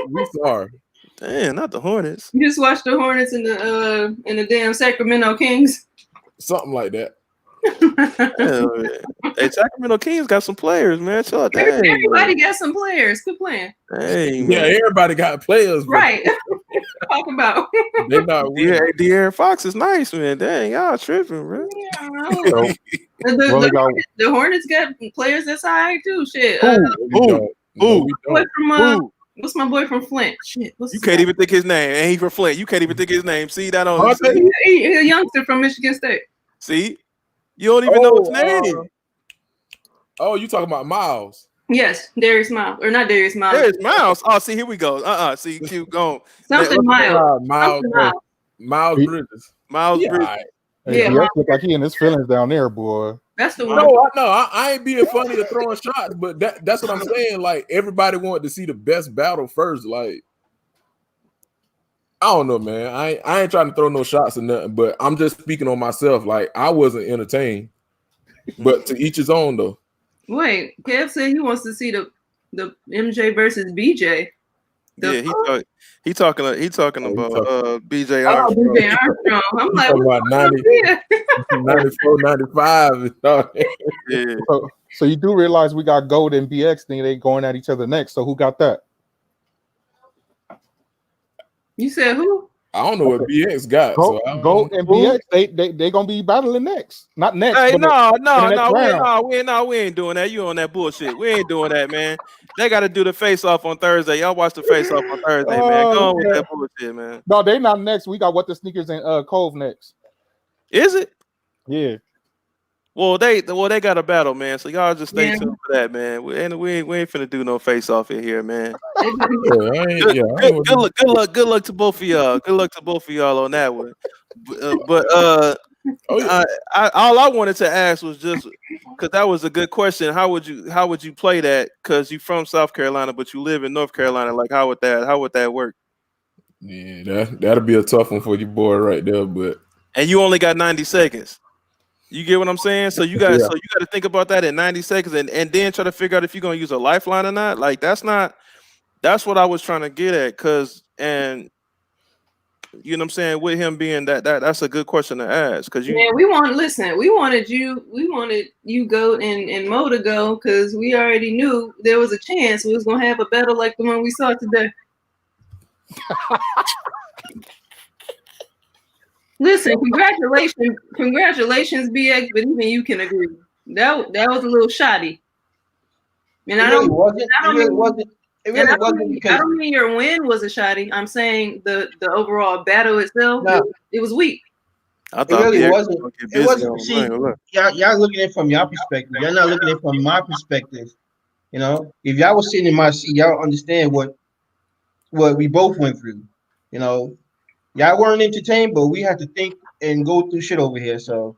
We sorry. Damn, not the Hornets. You just watched the Hornets and the damn Sacramento Kings. Something like that. Hey, Sacramento Kings got some players, man. Everybody got some players. Quit playing. Hey, yeah, everybody got players, right? Talk about. They're not. De'Aaron Fox is nice, man. Dang, y'all tripping, bro. Yeah, the Hornets got players that's all right too. Shit. What's my boy from Flint? Shit. You can't even think his name. And he from Flint. You can't even think his name. See that on? He's a youngster from Michigan State. See, you don't even know his name. Oh, you talking about Miles? Yes, Darius Miles, or not Darius Miles. Darius Miles. Oh, see, here we go. See, keep going. Something Miles. Miles Bridges. Miles Bridges. Right. Hey, BX look like he in his feelings down there, boy. That's the one. No, I ain't being funny or throwing shots, but that's what I'm saying. Like, everybody wanted to see the best battle first. Like, I don't know, man. I ain't trying to throw no shots or nothing, but I'm just speaking on myself. Like, I wasn't entertained, but to each his own, though. Wait, Kev said he wants to see the MJ versus BJ. Yeah, he talking about BJ Oh, Armstrong. BJ Armstrong. I'm like, about 94, 95. Yeah. So you do realize we got Gold and BX thing, they going at each other next. So who got that? You said who? I don't know what BX got. Gold and BX, they gonna be battling next. Not next. Hey, but we ain't doing that. You on that bullshit. We ain't doing that, man. They got to do the face off on Thursday. Y'all watch the face off on Thursday, man. Go on with that bullshit, man. No, they not next. We got What the Sneakers and Cove next. Is it? Yeah. Well, they got a battle, man. So y'all just stay tuned for that, man. We ain't finna do no face off in here, man. Good luck to both of y'all. Good luck to both of y'all on that one. All I wanted to ask was just because that was a good question. How would you play that? Because you from South Carolina, but you live in North Carolina. Like, how would that work? Yeah, that'll be a tough one for you, boy, right there. And you only got 90 seconds. You get what I'm saying? So you got to think about that in 90 seconds and then try to figure out if you're gonna use a lifeline or not. Like, that's what I was trying to get at. And you know what I'm saying, with him being that's a good question to ask. Cause we wanted you go and Mo to go because we already knew there was a chance we was gonna have a battle like the one we saw today. Listen, congratulations, BX, but even you can agree. That was a little shoddy. And I don't mean your win was a shoddy. I'm saying the overall battle itself, it was weak. I thought it wasn't. See, y'all looking at it from your perspective. Y'all not looking at it from my perspective. You know, if y'all was sitting in my seat, y'all understand what we both went through. You know, y'all weren't entertained, but we had to think and go through shit over here. So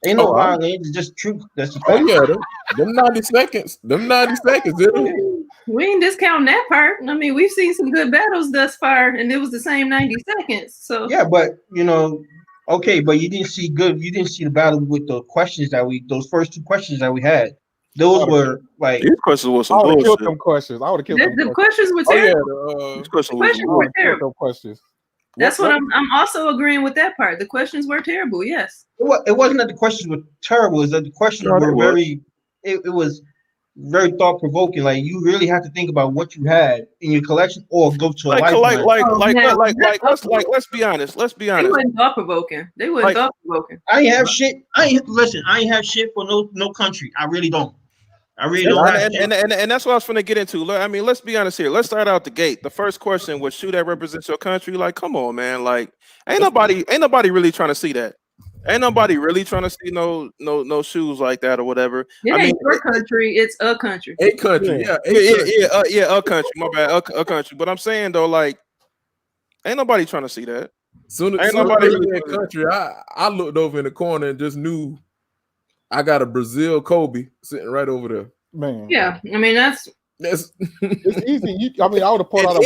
ain't no violence. It's just truth. That's the fact. Oh yeah, them 90 seconds. We ain't discounting that part. I mean, we've seen some good battles thus far, and it was the same 90 seconds. So yeah, but you know, okay, but you didn't see the battle with the questions those first two questions that we had. Those were like these questions were some bullshit. I would have killed them The questions were terrible. These questions were terrible. Questions. That's what I'm also agreeing with that part. The questions were terrible. Yes. It wasn't that the questions were terrible. It was that the questions were very. It was very thought provoking. Like, you really have to think about what you had in your collection, or go to a lifeline. Let's be honest. They weren't thought provoking. I ain't have shit. I ain't have shit for no country. I really don't. And that's what I was going to get into. I mean, let's be honest here. Let's start out the gate. The first question was, shoe that represents your country. Like, come on, man. Like, ain't nobody really trying to see that. Ain't nobody really trying to see no shoes like that or whatever. It ain't your country. It's a country. A country. Yeah. A country. My bad. A country. But I'm saying though, like, ain't nobody trying to see that. Soon as nobody in the country, I looked over in the corner and just knew I got a Brazil Kobe sitting right over there. Man. Yeah, I mean that's it's easy. I would have pulled out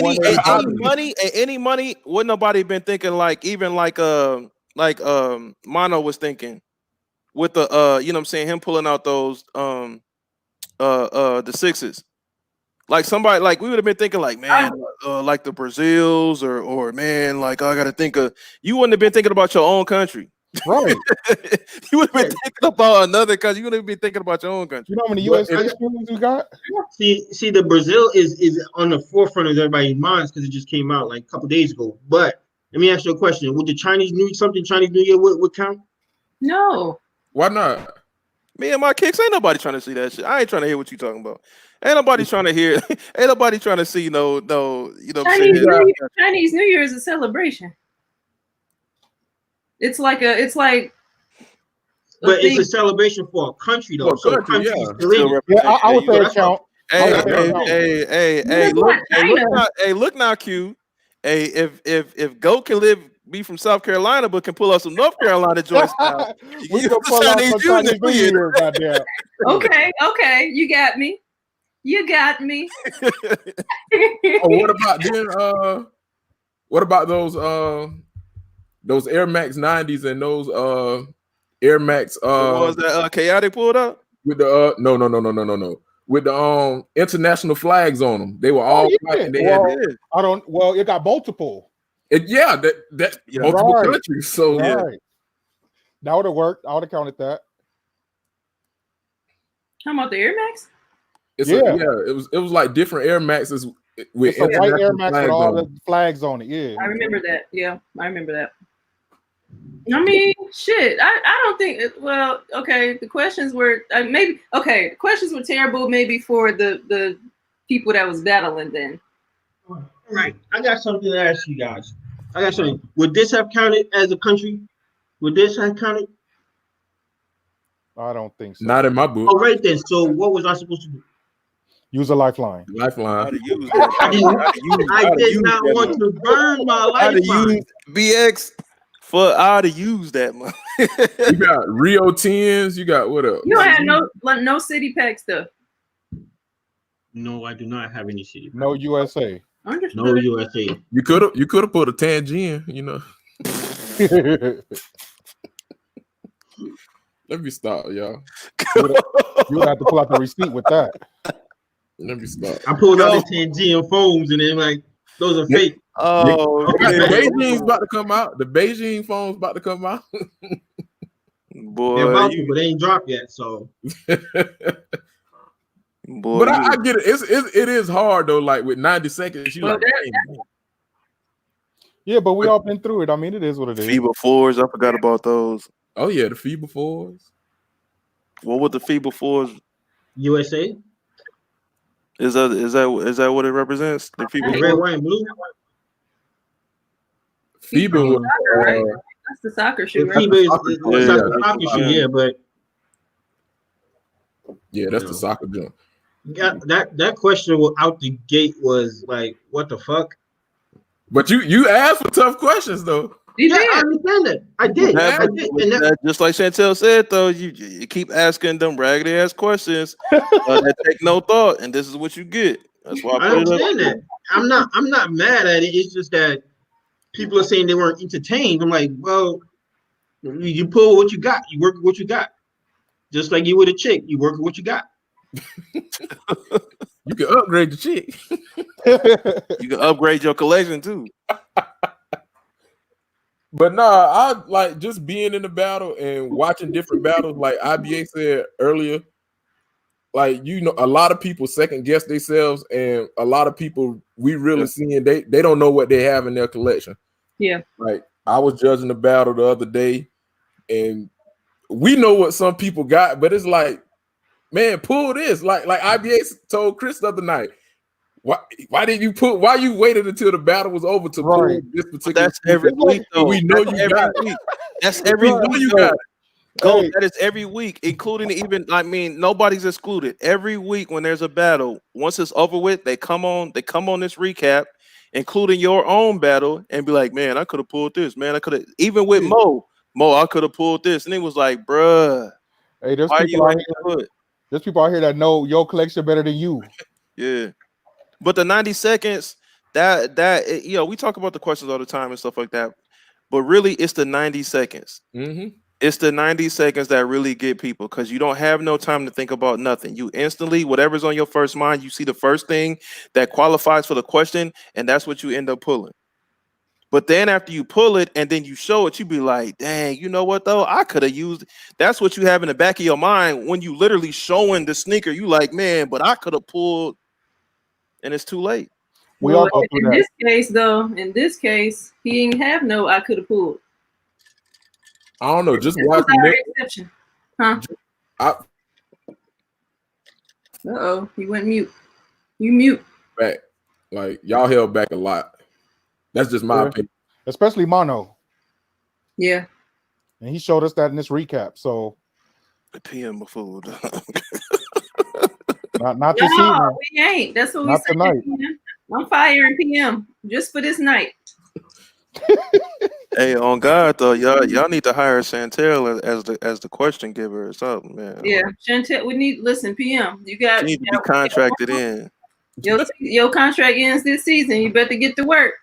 any money. Wouldn't nobody been thinking like Mono was thinking with the you know what I'm saying, him pulling out those the sixes. Like somebody, like we would have been thinking like, man, like the Brazils or man, like I gotta think of, you wouldn't have been thinking about your own country. Right. You would have been thinking about another country. You wouldn't be thinking about your own country. You know how many US shoes we got? See, the Brazil is on the forefront of everybody's minds because it just came out like a couple days ago. But let me ask you a question: would the Chinese New Year would count? No. Why not? Me and my kicks, ain't nobody trying to see that shit. I ain't trying to hear what you talking about. Ain't nobody trying to hear. Ain't nobody trying to see no. You know, Chinese New Year is a celebration. It's like But it's a celebration for a country, though. For a country, country yeah. still in it. Yeah, I would say it count. Hey, look now, Q. Hey, if Goat can be from South Carolina, but can pull up some North Carolina joints now, we can pull out some Chinese New Year, goddamn. Okay, you got me. You got me. What about then? What about those Air Max 90s and those Air Max the ones that Chaotic pulled up with the no with the international flags on them. They were all white and they had it got multiple. Multiple countries. So that would have worked. I would have counted that. How about the Air Max? It was like different Air Maxes with a white Air Max with all the flags on it. Yeah, I remember that. Yeah, I remember that. I mean, shit. I don't think. Well, okay. The questions were maybe okay. The questions were terrible, maybe for the people that was battling then. All right. I got something to ask you guys. Would this have counted as a country? Would this have counted? I don't think so. Not in my book. All right then. So what was I supposed to do? Use a lifeline. I did not want to burn my lifeline. BX. I to use that money. You got Rio 10s. You got what else? You don't have no city pack stuff. No, I do not have any city. No USA. No USA. You could have put a tangent, you know. Let me stop, y'all. You would have to pull out the receipt with that. Let me stop. I pulled out the Tangian phones and then like those are fake. Oh, Beijing's about to come out. The Beijing phone's about to come out. Boy, they're about to, but they ain't dropped yet. So, boy, but I get it. It is hard though. Like with 90 seconds, you like. Yeah, but we all been through it. I mean, it is what it is. FIBA 4s, I forgot about those. Oh yeah, the FIBA 4s. What would the FIBA 4s? USA. Is that what it represents? The FIBA red, white, and blue. FIBA, right? That's the soccer shoe. Right? FIBA is the soccer shoe, yeah, but that's the soccer jump. Yeah, that question out the gate was like, what the fuck? But you asked for tough questions though. Yeah, I understand that. I did. And just like Chantel said, though, you keep asking them raggedy ass questions that take no thought, and this is what you get. That's why I understand that. I'm not mad at it. It's just that people are saying they weren't entertained. I'm like, well, you pull what you got. You work with what you got. Just like you with a chick, you work with what you got. You can upgrade the chick. You can upgrade your collection too. But nah, I like just being in the battle and watching different battles. Like IBA said earlier, like a lot of people second guess themselves, and a lot of people we really seeing they don't know what they have in their collection. Yeah. Like I was judging the battle the other day, and we know what some people got, but it's like, man, pull this. Like IBA told Chris the other night. Why did you put? Why you waited until the battle was over to pull this particular? That's every week, though. We know you got it. That's every week. You got it. Go. That is every week, including even. I mean, nobody's excluded. Every week when there's a battle, once it's over with, they come on this recap, including your own battle, and be like, "Man, I could have pulled this. Man, I could have." Even with Mo, I could have pulled this, and it was like, "Bruh, hey, there's people out here that know your collection better than you." Yeah. But the 90 seconds, that we talk about the questions all the time and stuff like that. But really, it's the 90 seconds. Mm-hmm. It's the 90 seconds that really get people, because you don't have no time to think about nothing. You instantly, whatever's on your first mind, you see the first thing that qualifies for the question, and that's what you end up pulling. But then after you pull it and then you show it, you be like, dang, you know what, though? I could have used it. That's what you have in the back of your mind when you literally showing the sneaker. You like, man, but I could have pulled. And it's too late. We all go in this case, though, he ain't have no I could have pulled. I don't know. Just watching exception. Huh? Uh-oh, he went mute. You mute. Back. Like y'all held back a lot. That's just my opinion. Especially Mono. Yeah. And he showed us that in this recap. So PM of food. Not this evening. We ain't. That's what Not we said. tonight. I'm firing PM just for this night. Hey, on God though, y'all need to hire Chantel as the question giver or something, man. Yeah, Chantel, we need listen, PM. You got She need to be contracted in. Your contract ends this season. You better get to work.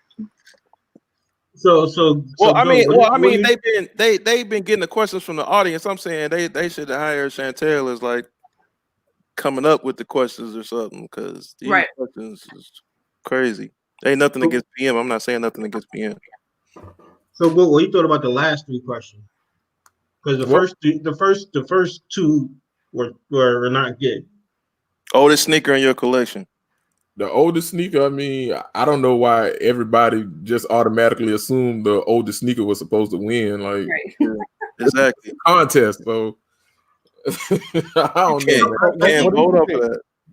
Well, I mean, they've been getting the questions from the audience. I'm saying they should hire Chantel as like coming up with the questions or something, because these questions is crazy. Ain't nothing against PM. I'm not saying nothing against PM. So what you thought about the last three questions? Because the first two were not good. Oldest sneaker in your collection. The oldest sneaker, I mean, I don't know why everybody just automatically assumed the oldest sneaker was supposed to win. Like, exactly. Contest, so I don't know.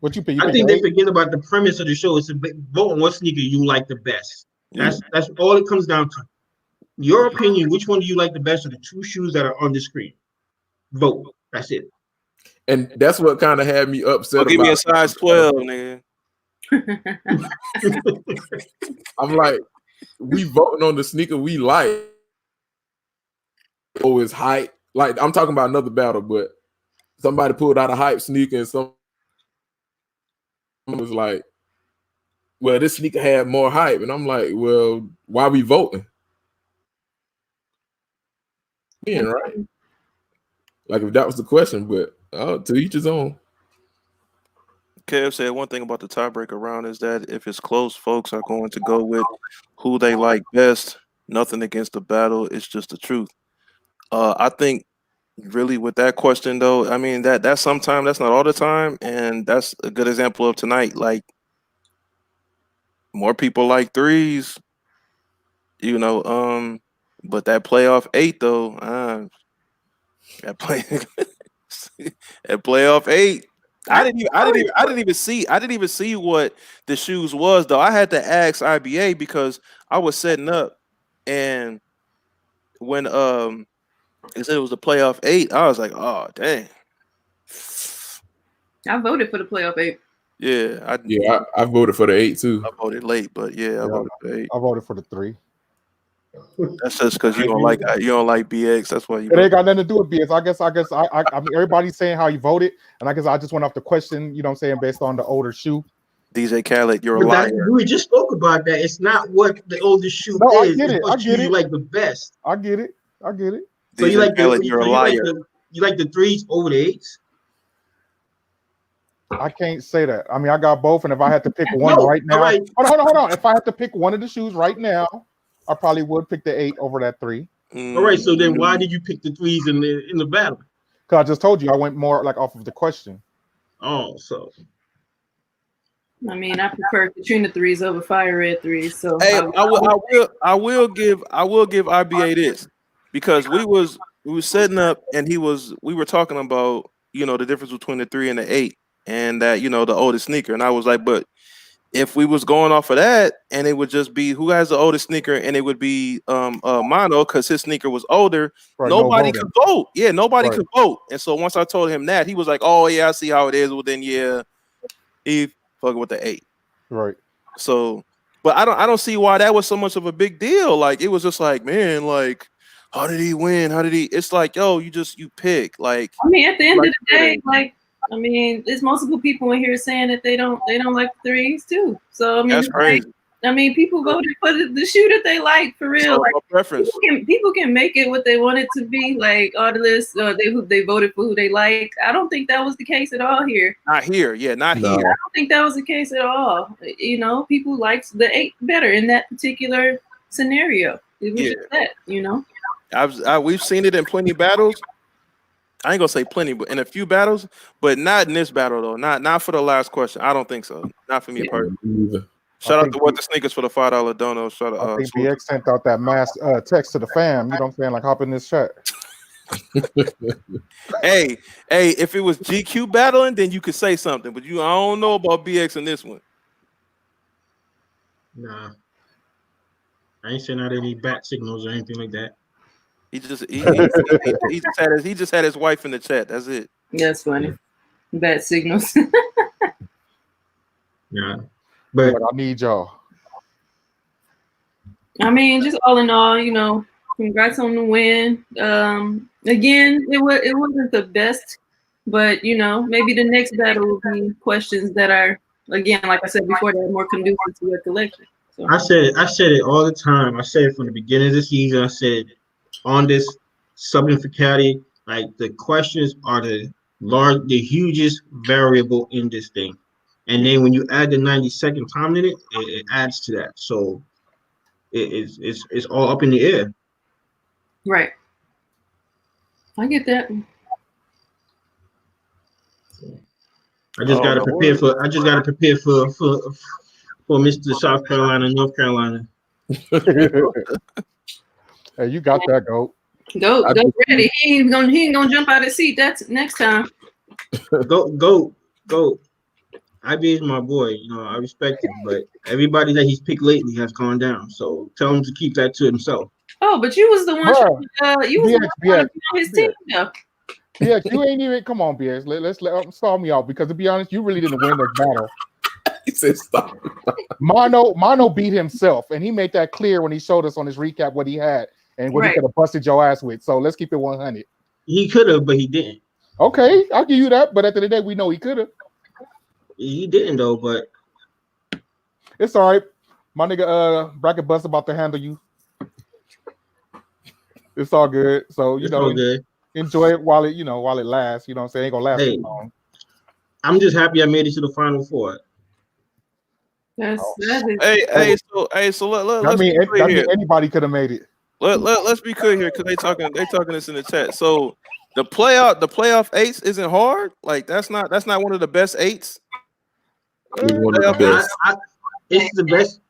What you pick? I think they forget about the premise of the show. It's vote on what sneaker you like the best. That's all it comes down to. Your opinion, which one do you like the best of the two shoes that are on the screen? Vote. That's it. And that's what kind of had me upset. Give me a size 12, nigga. I'm like, we voting on the sneaker we like. Oh, it's hype. Like, I'm talking about another battle, but somebody pulled out a hype sneaker and someone was like, well, this sneaker had more hype. And I'm like, well, why are we voting? Yeah, right. Like, if that was the question, but to each his own. Kev said one thing about the tiebreaker round is that if it's close, folks are going to go with who they like best. Nothing against the battle. It's just the truth. I think really with that question though, I mean that's sometimes, that's not all the time, and that's a good example of tonight. Like, more people like threes, you know, but that playoff 8 though, that playoff 8. I didn't even see what the shoes was though. I had to ask IBA because I was setting up, and when they said it was the playoff 8, I was like, oh dang. I voted for the playoff 8. Yeah, I voted for the 8 too. I voted late, but I voted for the 8. I voted for the 3. That's just because you don't like BX. That's why you. It ain't got nothing to do with BX. I mean, everybody's saying how you voted, and I guess I just went off the question. You know what I'm saying, based on the older shoe. DJ Khaled, you're a liar. We just spoke about that. It's not what the oldest shoe is. It's what shoe you like the best. I get it. So you like Khaled, you're a liar. You like the 3s over the 8s? I can't say that. I mean, I got both, and if I had to pick one right now, hold on. If I had to pick one of the shoes right now, I probably would pick the 8 over that 3. All right. So then, why did you pick the 3s in the battle? Because I just told you I went more like off of the question. Oh, so. I mean, I prefer Katrina 3s over Fire Red 3s. So hey, I will give IBA this, because we were setting up, and we were talking about, you know, the difference between the 3 and the 8, and that, you know, the oldest sneaker, and I was like, but if we was going off of that, and it would just be who has the oldest sneaker, and it would be Mono, because his sneaker was older, right, nobody could vote. Yeah, nobody could vote. And so once I told him that, he was like, oh yeah, I see how it is. Well then, yeah, he fucking with the 8. Right. So, but I don't see why that was so much of a big deal. Like, it was just like, man, like, how did he win? It's like, yo, you pick. Like, I mean, at the end of the day, like, I mean, there's multiple people in here saying that they don't like the 3s too. So I mean, that's crazy. Like, I mean, people voted for the shoe that they like, for real. Like, preference. People can make it what they want it to be. Like, all the list, they voted for who they like. I don't think that was the case at all here. Not here, yeah, not here. I don't think that was the case at all. You know, people liked the 8 better in that particular scenario. It was just that, you know. We've seen it in plenty of battles. I ain't gonna say plenty, but in a few battles, but not in this battle though. Not for the last question. I don't think so. Not for me personally. Shout out to What the Sneakers for the $5 dono. Shout out. I think BX sent out that mass text to the fam. You know what I'm saying? Like, hop in this chat. hey, if it was GQ battling, then you could say something. But I don't know about BX in this one. Nah, I ain't sending out any bat signals or anything like that. He just had his wife in the chat. That's it. That's funny. Bad signals. Yeah, but I need y'all. I mean, just all in all, congrats on the win. Again, it wasn't the best, but maybe the next battle will be questions that are, again, like I said before, that are more conducive to your collection. So. I said it all the time. I said it from the beginning of the season. I said on this subbing for caddy, like the questions are the hugest variable in this thing. And then when you add the 90-second time in it, it adds to that. So it's all up in the air. Right. I get that. I just gotta prepare for Mr. South Carolina, North Carolina. Hey, you got that, GOAT. Go ready. He ain't gonna jump out of his seat. That's next time. Go. IB is my boy. I respect him, but everybody that he's picked lately has gone down. So tell him to keep that to himself. Oh, but you was the one. You was the one on his team, though. BX, you ain't even. Come on, BX. Let's start me out because to be honest, you really didn't win that battle. He said stop. Mono beat himself, and he made that clear when he showed us on his recap what he had and what he could have busted your ass with. So let's keep it 100. He could have, but he didn't. Okay, I'll give you that. But at the end of the day, we know he could have. He didn't though, but it's all right. My nigga, Bracket Bus about to handle you. It's all good. So enjoy it while it lasts. You know what I'm saying? It ain't gonna last too long. I'm just happy I made it to the Final Four. Hey, so let's be clear here. Anybody could have made it. Let's be clear here because they talking this in the chat. So the playoff eights isn't hard. Like that's not one of the best eights. It's the best.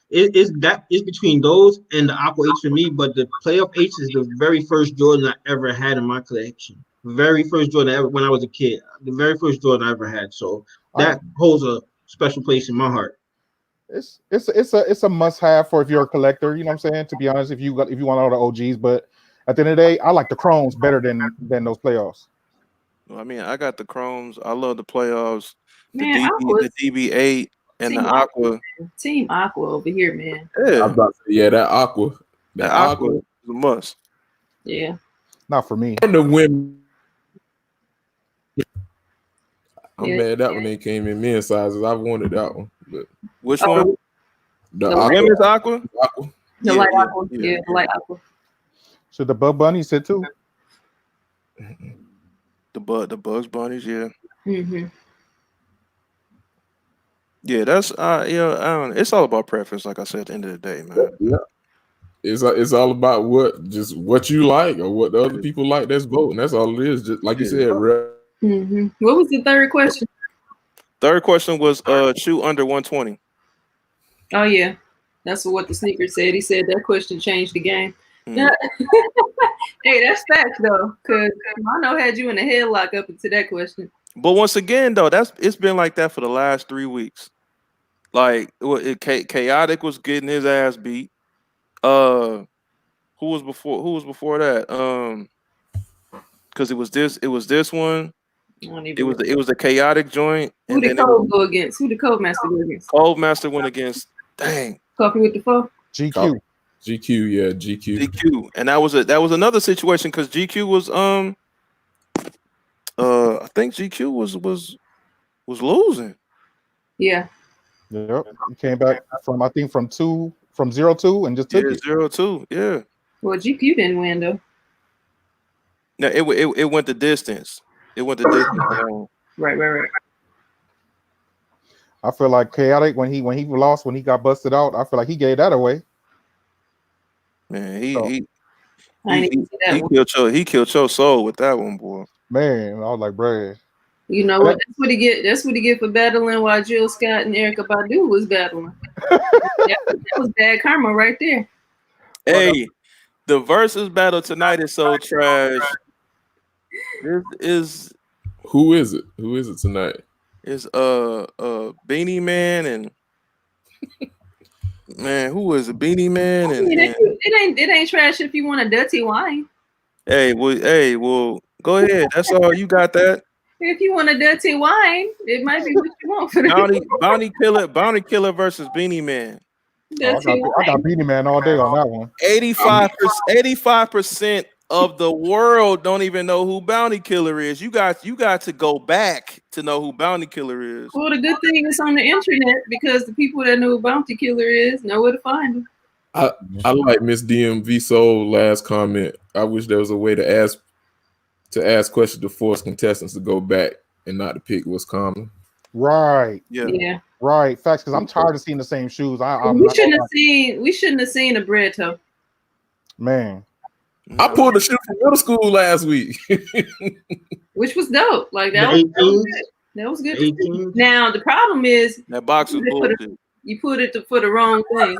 It's between those and the Aqua 8 for me, but the playoff 8 is the very first Jordan I ever had in my collection. Very first Jordan ever when I was a kid. The very first Jordan I ever had. So that holds a special place in my heart. It's a must have for if you're a collector. You know what I'm saying? To be honest, if you want all the OGs, but at the end of the day, I like the Chromes better than those playoffs. I mean, I got the Chromes. I love the playoffs. Man, the DB8 and the Aqua. Team Aqua over here, man. Yeah, I'm about to say, that Aqua. That Aqua is a must. Yeah. Not for me. And the women. I'm mad that one ain't came in men's sizes. I wanted that one. But which one? The women's Aqua? The light Aqua. Yeah, the light Aqua. So the Bug Bunny said too. The Bugs Bunnies, yeah. Mm-hmm. Yeah, that's it's all about preference, like I said at the end of the day, man. Yeah. It's all about what you like or what the other people like that's voting. That's all it is. Just like you said, Mm-hmm. What was the third question? Third question was shoot under 120. Oh yeah. That's what the sneaker said. He said that question changed the game. Mm. Hey, that's facts though, because Mono had you in a headlock up into that question. But once again, though, it's been like that for the last 3 weeks. Like Chaotic was getting his ass beat. Who was before that? Because it was this one. It was the Chaotic joint. Who did Cove go against? Who did Cove Master go against? Cove Master went against. Dang. Coffee with the foe. GQ. GQ. And that was another situation because GQ was I think GQ was losing. Yeah. Yep. He came back from 0-2 and just took it. 0-2. Yeah. Well, GQ didn't win though. No, it went the distance. It went the distance. Right. I feel like Chaotic when he lost, when he got busted out, I feel like he gave that away. Man, he killed your soul with that one, boy. Man, I was like, bro. You know what? That's what he get for battling while Jill Scott and Erykah Badu was battling. that was bad karma right there. Hey, the versus battle tonight is so trash. This is who is it? Who is it tonight? It's Beanie Man and Man, who was it? Beanie Man and it ain't trash if you want a dirty wine. hey, well, go ahead. That's all you got. That if you want a dirty wine, it might be what you want for the Bounty Killer versus Beanie Man. I got Beanie Man all day on that one. 85% of the world don't even know who Bounty Killer is. You got to go back to know who Bounty Killer is. Well, the good thing is on the internet because the people that know who Bounty Killer is know where to find him. I like Miss DMV Soul last comment. I wish there was a way to ask questions to force contestants to go back and not to pick what's common. Right. Yeah. Right. Facts, because I'm tired of seeing the same shoes. We shouldn't have seen a bread toe. Man. I pulled a shoe from middle school last week. Which was dope. Like that was good. That was good. Now the problem is that box was bullshit. You put it for the wrong thing.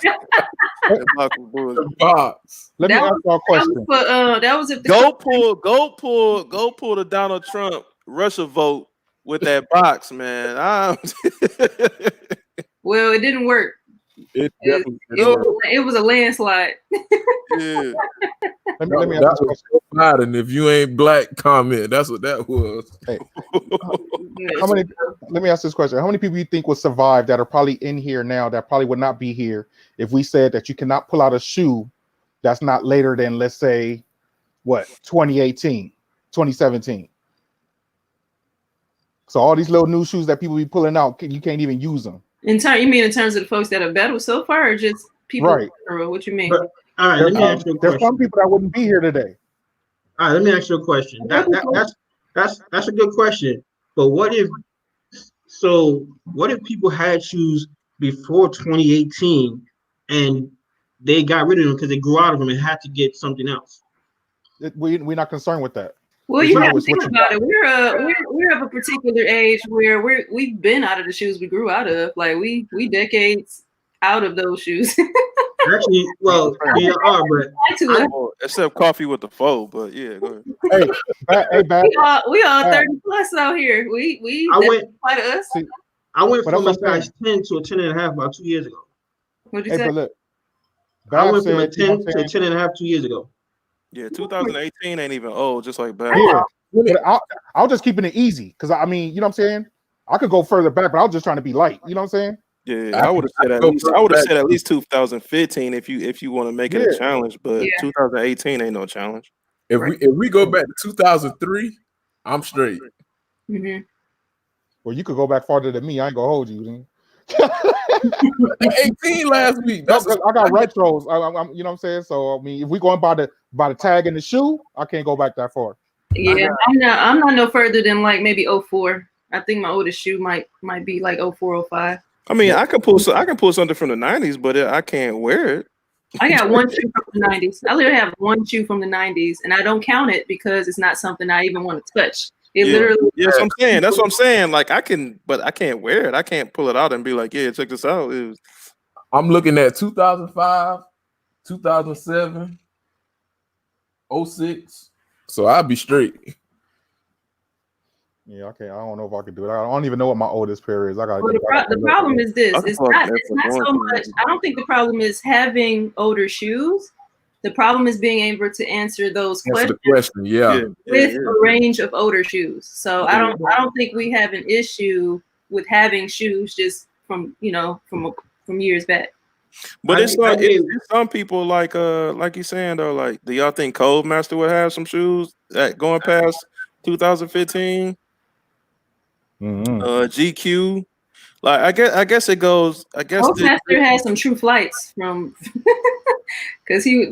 That box was bullshit. Let me ask you a question. That was if the go pull the Donald Trump Russia vote with that box, man. Well, it didn't work. It was a landslide. Yeah. Let me ask you a question. And if you ain't black, comment. That's what that was. Hey. Let me ask this question. How many people you think will survive that are probably in here now that probably would not be here if we said that you cannot pull out a shoe that's not later than, let's say, what, 2018, 2017? So all these little new shoes that people be pulling out, you can't even use them. You mean in terms of the folks that have battled so far, or just people in general? What you mean? But, all right, let me ask you a question. There's some people that wouldn't be here today. All right, let me ask you a question. That's a good question. But what if people had shoes before 2018 and they got rid of them because they grew out of them and had to get something else? We're not concerned with that. Well, you have to think about it. We're of a particular age where we've been out of the shoes we grew out of. Like we decades out of those shoes. Actually, well, we are, but except coffee with the foe. But yeah, go ahead. We all 30 plus out here. I went from a size 10 to a 10.5 about 2 years ago. What'd you say? But look, I went from a 10 to a 10.5 2 years ago. Yeah, 2018 ain't even old, just like back. Yeah, I'll just keeping it easy because I mean, you know what I'm saying? I could go further back, but I was just trying to be light. You know what I'm saying? Yeah, I would have said at least 2015 if you want to make it a challenge, but 2018 ain't no challenge. If we go back to 2003, I'm straight. Mm-hmm. Well, you could go back farther than me. I ain't gonna hold you. Then. 18 last week. I got retros. You know what I'm saying? So I mean, if we going by the tag in the shoe, I can't go back that far. Yeah, I'm not no further than like maybe 04. I think my oldest shoe might be like 04, 05. I mean, I can pull something from the 90s, but I can't wear it. I got one shoe from the 90s. I literally have one shoe from the 90s, and I don't count it because it's not something I even want to touch. Literally. Yeah, that's what I'm saying. That's what I'm saying. Like I can, but I can't wear it. I can't pull it out and be like, yeah, check this out. I'm looking at 2005, 2007, 06. So I'll be straight. Yeah, okay. I don't know if I could do it. I don't even know what my oldest pair is. The problem is this. It's not so much. I don't think the problem is having older shoes. The problem is being able to answer those questions. With a range of older shoes. So I don't think we have an issue with having shoes just from years back. But it's some people like you're saying though, like, do y'all think Codemaster would have some shoes that going past 2015? GQ, like I guess it goes. I guess Codemaster has some true flights from because he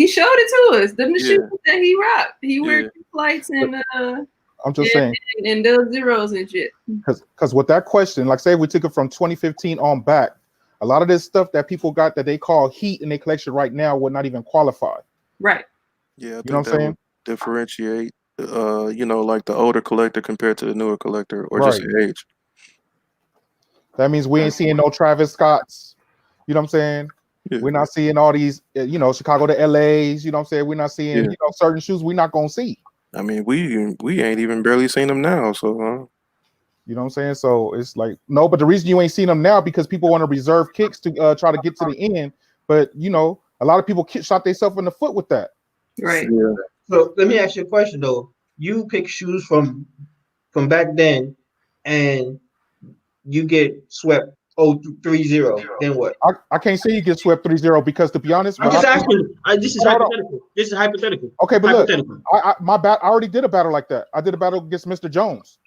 showed it to us. Them the shoes that he rocked. He wear true flights and I'm just saying and those zeros and shit. Because with that question, like say we took it from 2015 on back, a lot of this stuff that people got that they call heat in their collection right now would not even qualify. Right. Yeah, you know what I'm saying? Differentiate. Like the older collector compared to the newer collector, or just age. That means we ain't seeing no Travis Scotts. You know what I'm saying? Yeah. We're not seeing all these, Chicago to LA's. You know what I'm saying? We're not seeing, certain shoes we're not gonna see. I mean, we ain't even barely seen them now. So, You know what I'm saying? So it's like no, but the reason you ain't seen them now because people want to reserve kicks to try to get to the end. But you know, a lot of people shot themselves in the foot with that. Right. Yeah. So let me ask you a question though. You pick shoes from back then, and you get swept 0-3-0. Then what? I can't say you get swept 3-0 because to be honest, I'm just asking. This is hypothetical. This is hypothetical. Okay, but hypothetical. Look, I already did a battle like that. I did a battle against Mr. Jones.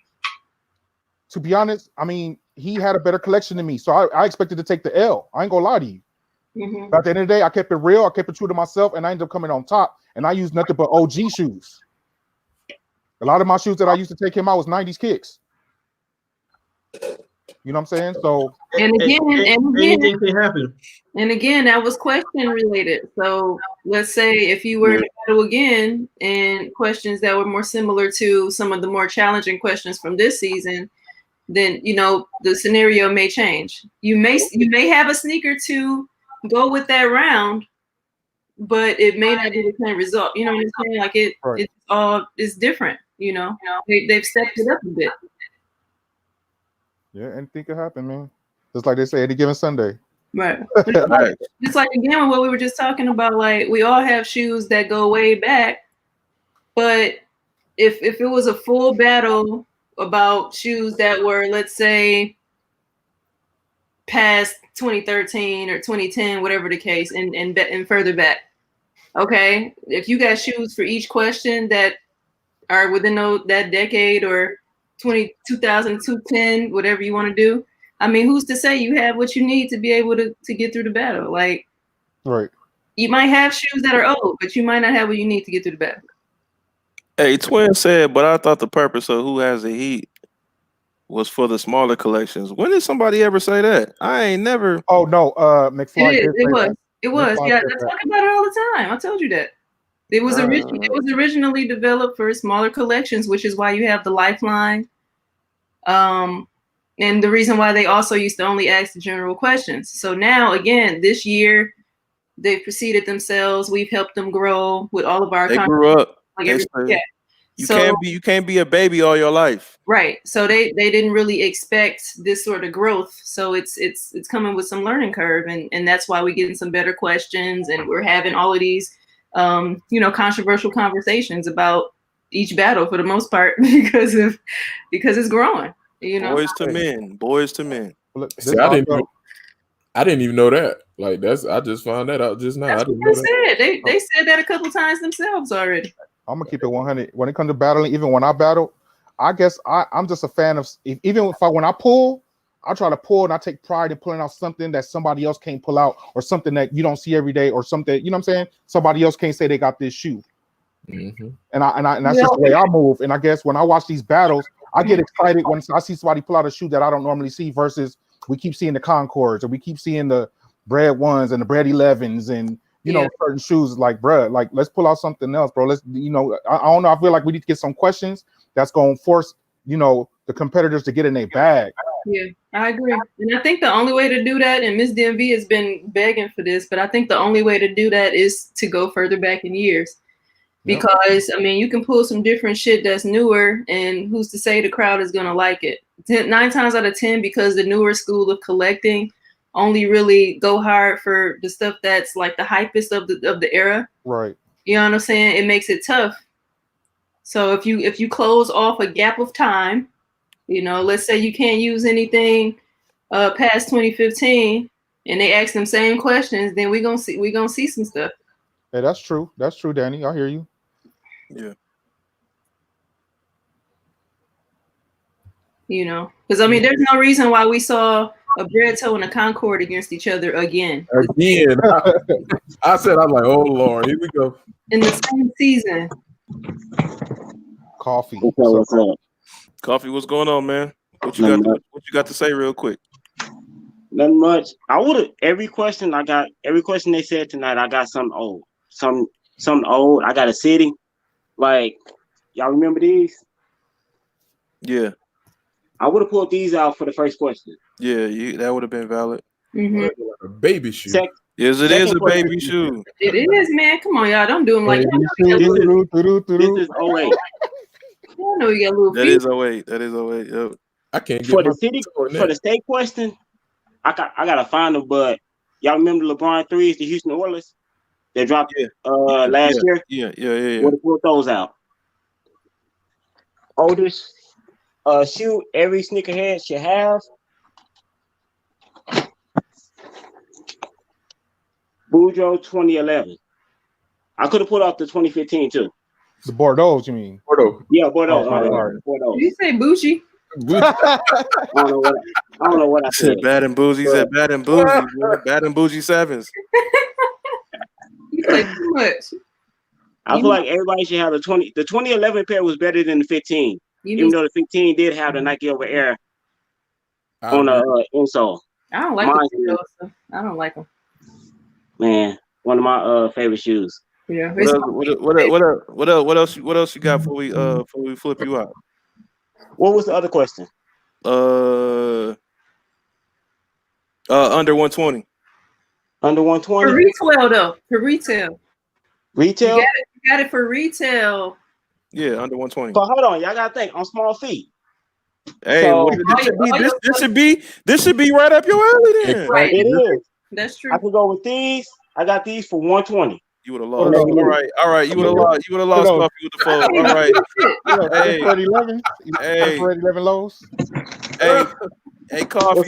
To be honest, I mean, he had a better collection than me, so I expected to take the L. I ain't gonna lie to you. Mm-hmm. But at the end of the day, I kept it real. I kept it true to myself, and I ended up coming on top. And I used nothing but OG shoes. A lot of my shoes that I used to take him out was 90s kicks. You know what I'm saying? So anything can happen. And again, that was question related. So let's say if you were to battle again and questions that were more similar to some of the more challenging questions from this season, then you know the scenario may change. You may have a sneaker to go with that round, but it may not be the same result. You know what I'm saying? Like it's different. You know, they've stepped it up a bit. Yeah, anything could happen, man. Just like they say, any given Sunday. Right. It's like again what we were just talking about. Like we all have shoes that go way back, but if it was a full battle about shoes that were, let's say, past 2013 or 2010, whatever the case, and further back. Okay, if you got shoes for each question that are within that decade or 2000, 2010, whatever you want to do. I mean, who's to say you have what you need to be able to get through the battle? Like, right. You might have shoes that are old, but you might not have what you need to get through the battle. Hey, Twin said, but I thought the purpose of Who Has the Heat was for the smaller collections. When did somebody ever say that? I ain't never. Oh no, McFly. It was. Yeah, I talk about it all the time. I told you that. It was originally developed for smaller collections, which is why you have the Lifeline. And the reason why they also used to only ask the general questions. So now, again, this year, they've preceded themselves. We've helped them grow with all of our. They grew up. Yeah. You can't be a baby all your life. Right. So they didn't really expect this sort of growth. So it's coming with some learning curve, and that's why we're getting some better questions, and we're having all of these controversial conversations about each battle for the most part because it's growing. You know, boys to men. Look, see, I didn't even know that. Like I just found that out just now. That's what they said. They said that a couple times themselves already. I'm gonna keep it 100. When it comes to battling, even when I battle, I guess I'm just a fan of. When I pull, I try to pull and I take pride in pulling out something that somebody else can't pull out, or something that you don't see every day, or something. You know what I'm saying? Somebody else can't say they got this shoe. Mm-hmm. And that's just the way I move. And I guess when I watch these battles, I get excited when I see somebody pull out a shoe that I don't normally see. Versus we keep seeing the Concords, and we keep seeing the Bread 1s and the Bread 11s, and certain shoes. Like, bruh, like let's pull out something else, bro. Let's, I don't know. I feel like we need to get some questions that's going to force, the competitors to get in their bag. Yeah, I agree. And I think the only way to do that, and Miss DMV has been begging for this, but I think the only way to do that is to go further back in years. Because, I mean, you can pull some different shit that's newer, and who's to say the crowd is going to like it? 9 times out of 10, because the newer school of collecting only really go hard for the stuff that's like the hypest of the era. Right. You know what I'm saying? It makes it tough. So if you close off a gap of time, let's say you can't use anything past 2015, and they ask them same questions, then we're gonna see some stuff. Hey, that's true. That's true, Danny. I hear you. Yeah. Because I mean, there's no reason why we saw a Bread Toe and a Concord against each other again. I said, I'm like, oh Lord, here we go. In the same season. Coffee. What's up? Coffee, what's going on, man? What you got to say real quick? Nothing much. Every question they said tonight, I got something old. Something old. I got a city. Like, y'all remember these? Yeah. I would have pulled these out for the first question. Yeah, that would have been valid. Mm-hmm. A baby shoe. Yes, it is a baby shoe. It is, man. Come on, y'all. Don't do them like that. This is 08. I know you got a little That is 08. That is 08. Yep. I can't for get the city for the state question. I gotta find them, but y'all remember LeBron threes, the Houston Oilers? They dropped last year. Yeah. What put those out? Oldest shoe every sneakerhead should have. Boudreaux 2011. I could have put off the 2015 too. The Bordeaux, you mean? Bordeaux. Yeah, Bordeaux. Did you say Bucci? I don't know what I said. Bad and bougie. Said bad and bougie. Bad and bougie sevens. You play too much. I feel like everybody should have the 20. The 2011 pair was better than the 15, even though the 15 did have the Nike Over Air on the insole. I don't like them. I don't like them. Man, one of my favorite shoes. Yeah. What else you got before we flip you out? What was the other question? Under 120. Under 120. For retail though. For retail. Retail. You got it for retail. Yeah, under 120. But hold on, y'all gotta think on small feet. Hey, so, this should be right up your alley then. Right. It is. That's true. I could go with these. I got these for 120. You would have lost. All right. You would have lost Coffee with the fold. All right. Hey, for 11. Hey, for 11 lows. Hey, Coffee.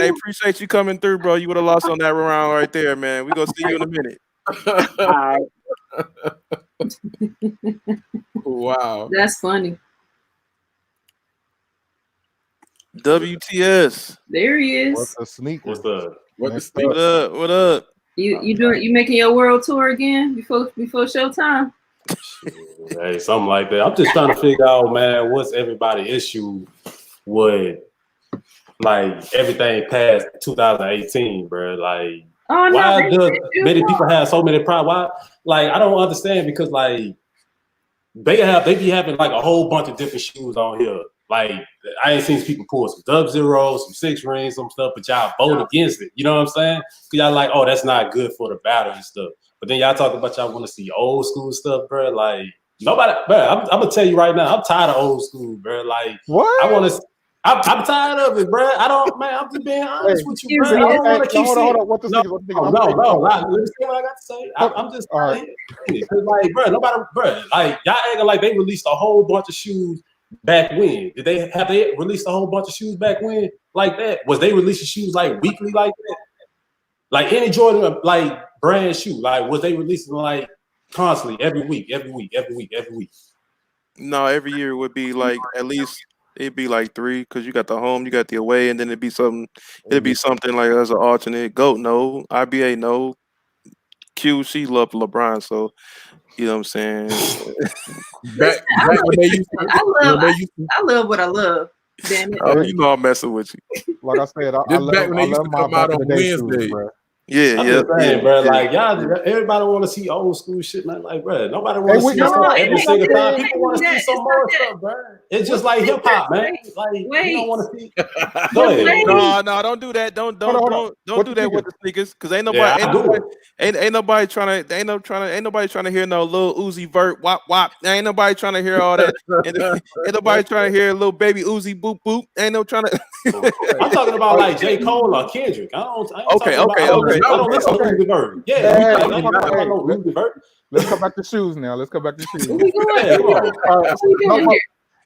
Appreciate you coming through, bro. You would have lost on that round right there, man. We gonna see you in a minute. All right. Wow. That's funny. WTS. There he is. What's the sneaker? What's up? What up? You making your world tour again before showtime? Hey, something like that. I'm just trying to figure out, man, what's everybody's issue with like everything past 2018, bro? Like, why does many people have so many problems? Why? Like, I don't understand because like they be having like a whole bunch of different shoes on here. Like, I ain't seen people pull some Dub Zeros, some 6 rings, some stuff, but y'all vote against it. You know what I'm saying? Because y'all like, oh, that's not good for the battle and stuff. But then y'all talk about y'all want to see old school stuff, bro. Like, nobody, bro, I'm going to tell you right now, I'm tired of old school, bro. Like, what? I'm tired of it, bro. I'm just being honest with you, bro. I don't want to keep hold on. What the no. Let me say what I got to say. I'm just like, bro, nobody, bro, like, y'all acting like they released a whole bunch of shoes back when. Have they released a whole bunch of shoes back when like that? Was they releasing shoes like weekly like that? Like any Jordan like brand shoe, like was they releasing like constantly every week? No, every year would be like at least it'd be like 3 because you got the home, you got the away, and then it'd be something like as an alternate. GOAT no, IBA no, QC love LeBron, so you know what I'm saying. I love what I love. Damn it. Oh, you know I'm messing with you. Like I said, I love my back in the day shoes, bro. Yeah, bro. Like y'all, everybody want to see old school shit, man. Like, bro, nobody want to see every single time. People want to see some more stuff, bro. It's just like hip hop, man. Like, you don't want to see. Go ahead. No, don't do that. Don't do that with the sneakers, because ain't nobody trying to hear no little Uzi Vert wop wop. Ain't nobody trying to hear all that. Ain't nobody trying to hear little baby Uzi boop boop. Ain't no trying to. I'm talking about like J. Cole or Kendrick. Okay. I don't listen to Uzi Vert. Let's come back to shoes now.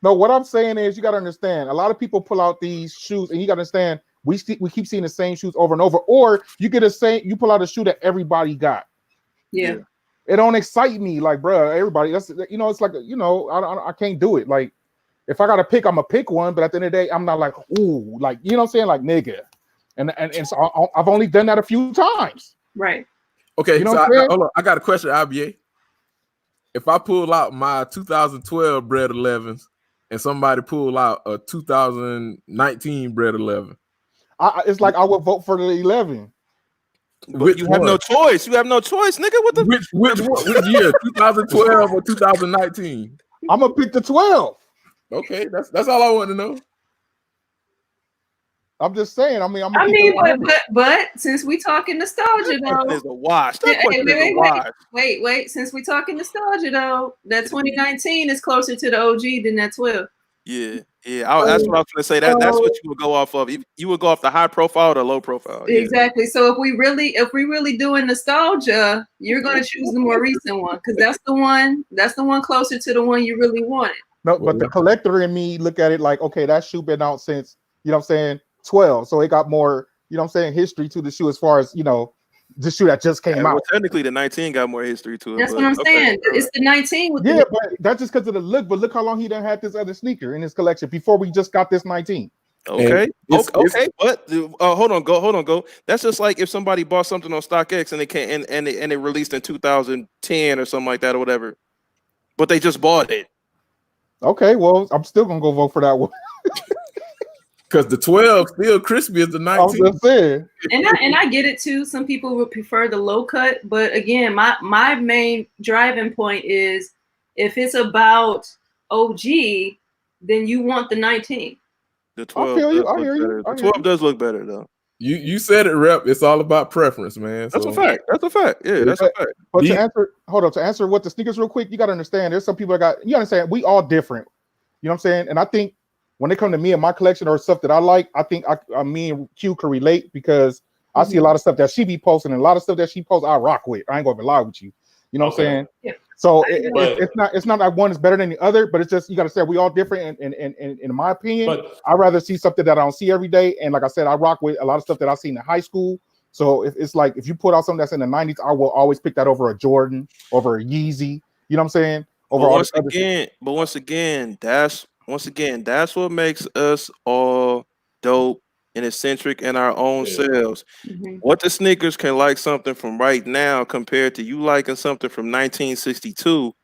No, what I'm saying is you got to understand. A lot of people pull out these shoes, and you got to understand. We keep seeing the same shoes over and over, or you pull out a shoe that everybody got. Yeah. It don't excite me, like, bro. Everybody, it's like, I can't do it. Like, if I got to pick, I'm gonna pick one, but at the end of the day, I'm not like, ooh, like, you know what I'm saying, like, nigga. And so I've only done that a few times. Right. Okay, hold on. I got a question, IBA. If I pull out my 2012 Bred 11s and somebody pull out a 2019 Bred 11, it's like I would vote for the 11. But you have no choice. You have no choice, nigga. What the which year? 2012 or 2019? I'm gonna pick the 12. Okay, that's all I want to know. I'm just saying. But since we talking nostalgia, though, is a wash. Wait. Since we talking nostalgia, though, that 2019 is closer to the OG than that 12. Yeah. That's what I was gonna say. That's what you would go off of. You would go off the high profile or the low profile. Yeah. Exactly. So if we really doing nostalgia, you're gonna choose the more recent one because that's the one closer to the one you really wanted. No, but the collector in me look at it like, okay, that shoe been out since, you know what I'm saying, 12. So it got more, you know what I'm saying, history to the shoe as far as, you know, the shoe that just came out. Well, technically the 19 got more history to it. That's what I'm saying. It's the 19 with but that's just because of the look. But look how long he done had this other sneaker in his collection before we just got this 19. Okay. But hold on, go. That's just like if somebody bought something on StockX and it came and it released in 2010 or something like that or whatever, but they just bought it. Okay, well, I'm still gonna go vote for that one. Because the 12 still crispy as the 19. And I get it too. Some people would prefer the low cut, but again, my main driving point is if it's about OG, then you want the 19. The 12 I hear you. The 12 does look better though. You said it, Rep. It's all about preference, man. That's a fact. That's a fact. Yeah, that's a fact. But to answer what the sneakers real quick, you gotta understand there's some people you understand we all different. You know what I'm saying? And I think when they come to me and my collection or stuff that I like, I think me and Q can relate because I see a lot of stuff that she be posting and a lot of stuff that she posts I rock with. I ain't gonna lie with you. You know what I'm saying? Yeah. So it's not like one is better than the other, but it's just you got to say we all different. And in my opinion, I'd rather see something that I don't see every day. And like I said, I rock with a lot of stuff that I seen in high school. So if you put out something that's in the 90s, I will always pick that over a Jordan, over a Yeezy. You know what I'm saying? Once again, that's what makes us all dope and eccentric in our own selves. Mm-hmm. What the sneakers can like something from right now compared to you liking something from 1962.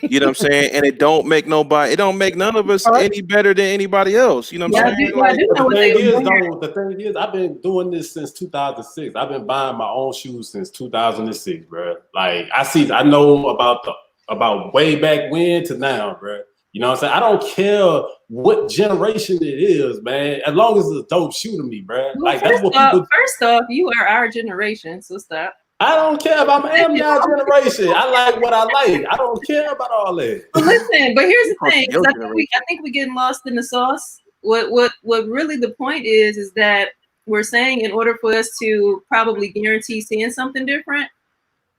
You know what I'm saying? And it don't make none of us any better than anybody else. You know what I'm saying? The thing is, I've been doing this since 2006. I've been buying my own shoes since 2006, bro. Like I know about way back when to now, bro. You know what I'm saying? I don't care what generation it is, man. As long as it's a dope shoe to me, bro. Like that's what people. First off, you are our generation, so stop. I don't care if I'm an your generation. I like what I like. I don't care about all that. But listen, but here's the thing: I think we're getting lost in the sauce. What really the point is that we're saying in order for us to probably guarantee seeing something different,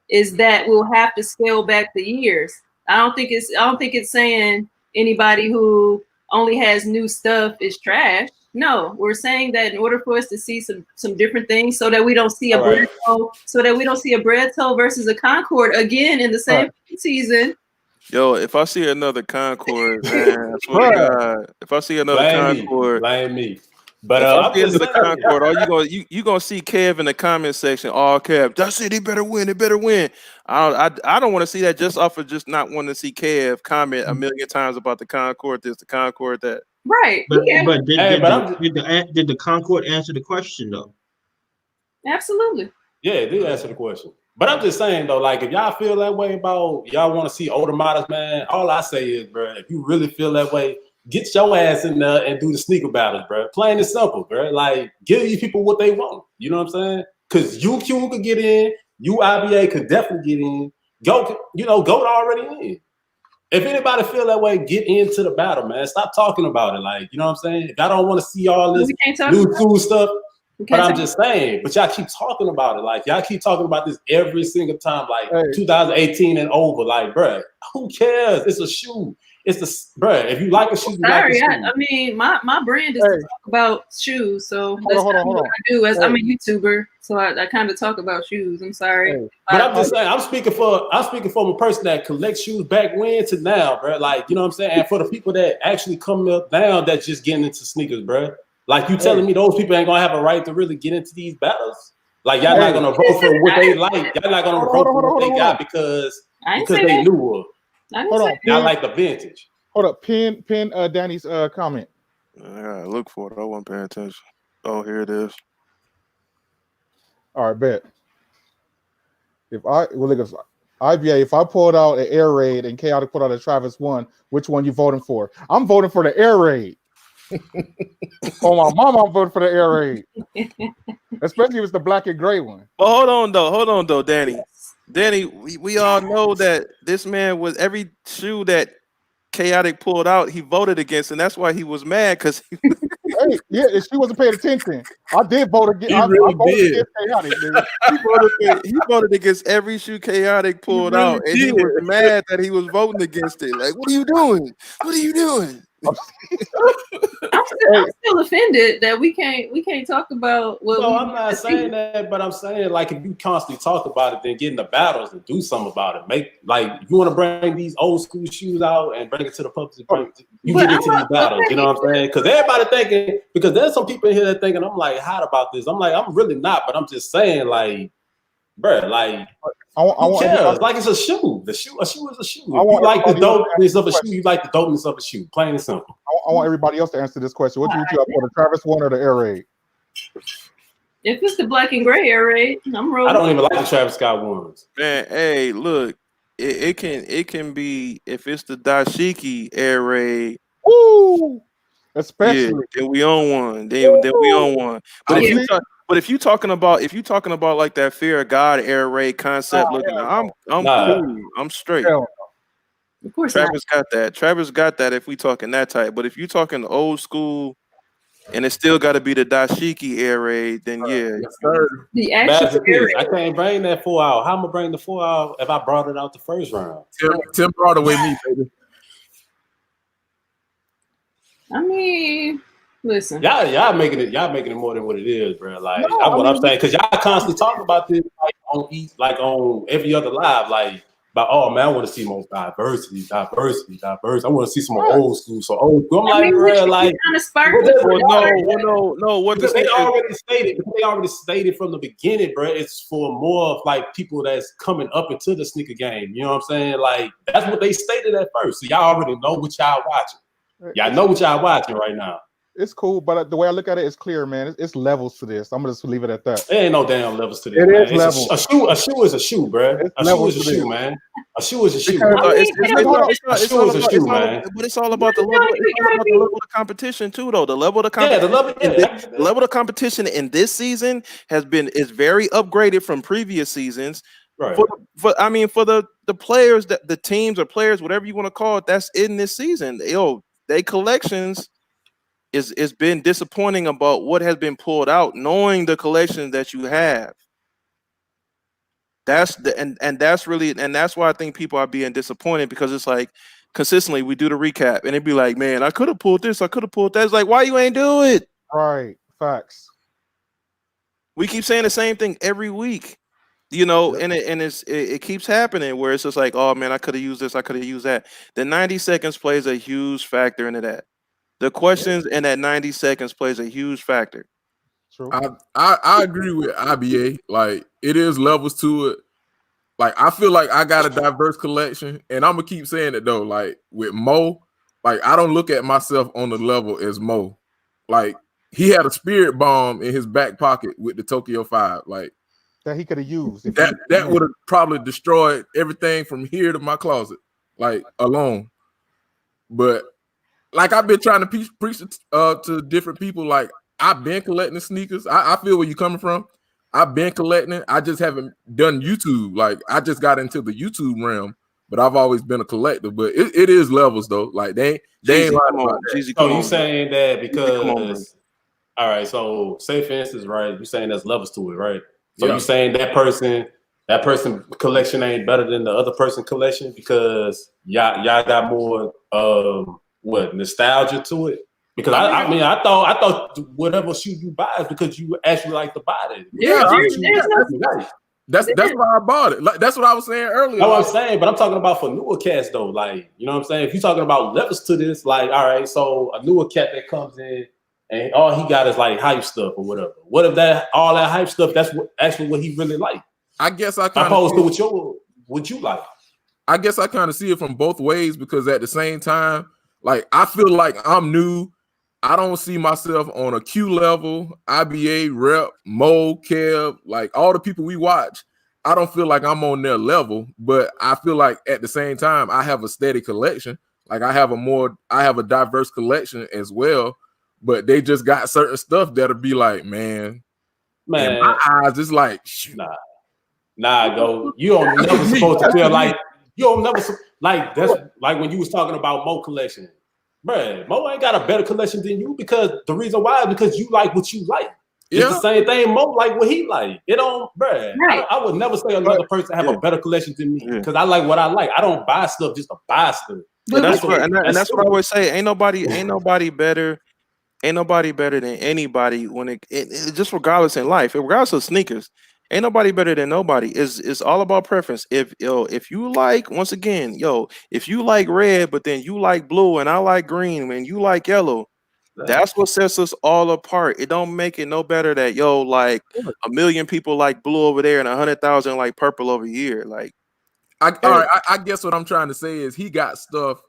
is that we'll have to scale back the years. I don't think it's saying anybody who only has new stuff is trash. No, we're saying that in order for us to see some different things, so that we don't see a bread toe versus a Concord again in the same season. Yo, if I see another Concord, man, I swear to God, if I see another Concord, blame me. But I'm getting to the Concord. All you gonna see Kev in the comment section. All Kev, that's it. He better win. It better win. I don't want to see that just off of just not wanting to see Kev comment a million times about the Concord this, the Concord that. Right. But did the Concord answer the question though? Absolutely. Yeah, it did answer the question. But I'm just saying though, like if y'all feel that way about y'all want to see older models, man, all I say is, bro, if you really feel that way, get your ass in there and do the sneaker battles, bro. Plain and simple, bro. Like, give these people what they want. You know what I'm saying? Because UQ could get in, UIBA could definitely get in. Go already in. If anybody feel that way, get into the battle, man. Stop talking about it. Like, you know what I'm saying? If I don't want to see all this new cool stuff, but I'm just saying, but y'all keep talking about it. Like, y'all keep talking about this every single time, like 2018 and over. Like, bro, who cares? It's a shoe. Bruh, if you like a shoe, sorry, I mean, my brand is to talk about shoes, so that's what I do. I'm a YouTuber, so I kind of talk about shoes. I'm sorry, but I'm just saying, I'm speaking from a person that collects shoes back when to now, bro. Like, you know what I'm saying, and for the people that actually come up now, that's just getting into sneakers, bro. Like, you telling me those people ain't gonna have a right to really get into these battles? Like, y'all not gonna vote for what they like. Y'all not gonna vote for what they got because they knew of. Hold on. I like the vintage. Hold up. Pin Danny's comment. I gotta look for it. I wasn't paying attention. Oh, here it is. All right, bet. If I pulled out an Air Raid and Chaotic put out a Travis 1, which one you voting for? I'm voting for the Air Raid. Oh my mama, I'm voting for the Air Raid. Especially if it's the black and gray one. Well, hold on though, Danny. Danny, we all know that this man was every shoe that Chaotic pulled out, he voted against, and that's why he was mad because Hey, yeah, if she wasn't paying attention, I did vote against. I voted against Chaotic, dude. he voted against every shoe Chaotic pulled out, and he was mad that he was voting against it. Like, what are you doing? What are you doing? I'm still offended that we can't talk about what. No, I'm not saying that, but I'm saying like if you constantly talk about it, then get in the battles and do something about it. Make like you want to bring these old school shoes out and bring it to the public. You get into these battles, you know what I'm saying? Because everybody thinking, because there's some people in here that thinking I'm like hot about this. I'm like, I'm really not, but I'm just saying like, bro, like. Who cares? Like it's a shoe. A shoe is a shoe. If you like the dopeness of a shoe, you like the dopeness of a shoe. Plain and simple. I want everybody else to answer this question. What you up for, the Travis one or the Air Raid? If it's the black and gray Air Raid, I'm rolling. I don't even like the Travis Scott ones. Man, hey, look, it can be if it's the dashiki Air Raid. Woo! Especially then we own one. Then we own one. But if you talking about like that Fear of God Air Raid concept, I'm cool. I'm straight. Of course, Travis got that. Travis got that. If we talking that type, but if you talking old school, and it still got to be the dashiki Air Raid, then yeah. The actual Air Raid. I can't bring that 4 out. How am I bring the 4 out if I brought it out the first round? Tim brought away me, baby. I mean. Listen, y'all making it more than what it is, bro. Like that's what I'm saying, because y'all constantly talk about this like on every other live, like about man, I want to see more diversity. I want to see some more old school. So old school. I'm like, bro, like no. What they already stated from the beginning, bro. It's for more of like people that's coming up into the sneaker game. You know what I'm saying? Like that's what they stated at first. So y'all already know what y'all watching. Y'all know what y'all watching right now. It's cool, but the way I look at it, it's clear, man. It's levels to this. I'm gonna just leave it at that. There ain't no damn levels to this. It is levels. A shoe is a shoe, bro. A shoe is a shoe, man. A shoe is a shoe. It's a shoe, man. But it's all about the level. It's all about the level of competition too, though. The level of competition. The level of competition in this season is very upgraded from previous seasons. Right. For the players, that the teams or players, whatever you want to call it, that's in this season. They collections. It's been disappointing about what has been pulled out, knowing the collection that you have. That's why I think people are being disappointed, because it's like consistently we do the recap and it'd be like, man, I could have pulled this, I could have pulled that. It's like, why you ain't do it? Right, facts. We keep saying the same thing every week, and it keeps happening where it's just like, oh man, I could have used this, I could have used that. The 90 seconds plays a huge factor into that. The questions in that 90 seconds plays a huge factor. True. I agree with IBA. Like, it is levels to it. Like, I feel like I got a diverse collection, and I'm gonna keep saying it though. Like with Mo, like I don't look at myself on the level as Mo. Like, he had a spirit bomb in his back pocket with the Tokyo 5. Like that he could have used. That would have probably destroyed everything from here to my closet, like alone. But like I've been trying to preach to different people. Like, I've been collecting sneakers. I feel where you're coming from. I've been collecting. I just haven't done YouTube. Like, I just got into the YouTube realm, but I've always been a collector. But it is levels though. Like they ain't lying about that. So you saying that because all right. So say for instance, right? You're saying there's levels to it, right? So you're saying that person collection ain't better than the other person collection because y'all got more nostalgia to it? Because I thought whatever shoe you buy is because you actually like to buy it. That's why I bought it. Like, that's what I was saying earlier. That's what I'm saying, but I'm talking about for newer cats though. Like, you know what I'm saying? If you're talking about levels to this, like, all right, so a newer cat that comes in and all he got is like hype stuff or whatever. What if all that hype stuff that's what he really like? I guess I kind of opposed to what you like. I guess I kind of see it from both ways, because at the same time, like, I feel like I'm new. I don't see myself on a Q level, IBA, Rep, Mo, Kev, like all the people we watch. I don't feel like I'm on their level, but I feel like at the same time, I have a steady collection. Like, I have a diverse collection as well, but they just got certain stuff that'll be like, man, in my eyes, it's like, nah, go. You don't never supposed to feel like. You don't never, Like that's like when you was talking about Mo collection. Bruh, Mo ain't got a better collection than you because the reason why is because you like what you like. It's the same thing Mo like what he like. It don't, bruh. Right. I would never say another person have a better collection than me because I like what I like. I don't buy stuff just to buy stuff. And that's what I always say. Ain't nobody better. Ain't nobody better than anybody when it just regardless in life, regardless of sneakers. Ain't nobody better than nobody. It's all about preference. If you like, once again, if you like red, but then you like blue and I like green, and you like yellow, that's what sets us all apart. It don't make it no better that like 1 million people like blue over there and 100,000 like purple over here. Like, all right, I guess what I'm trying to say is he got stuff,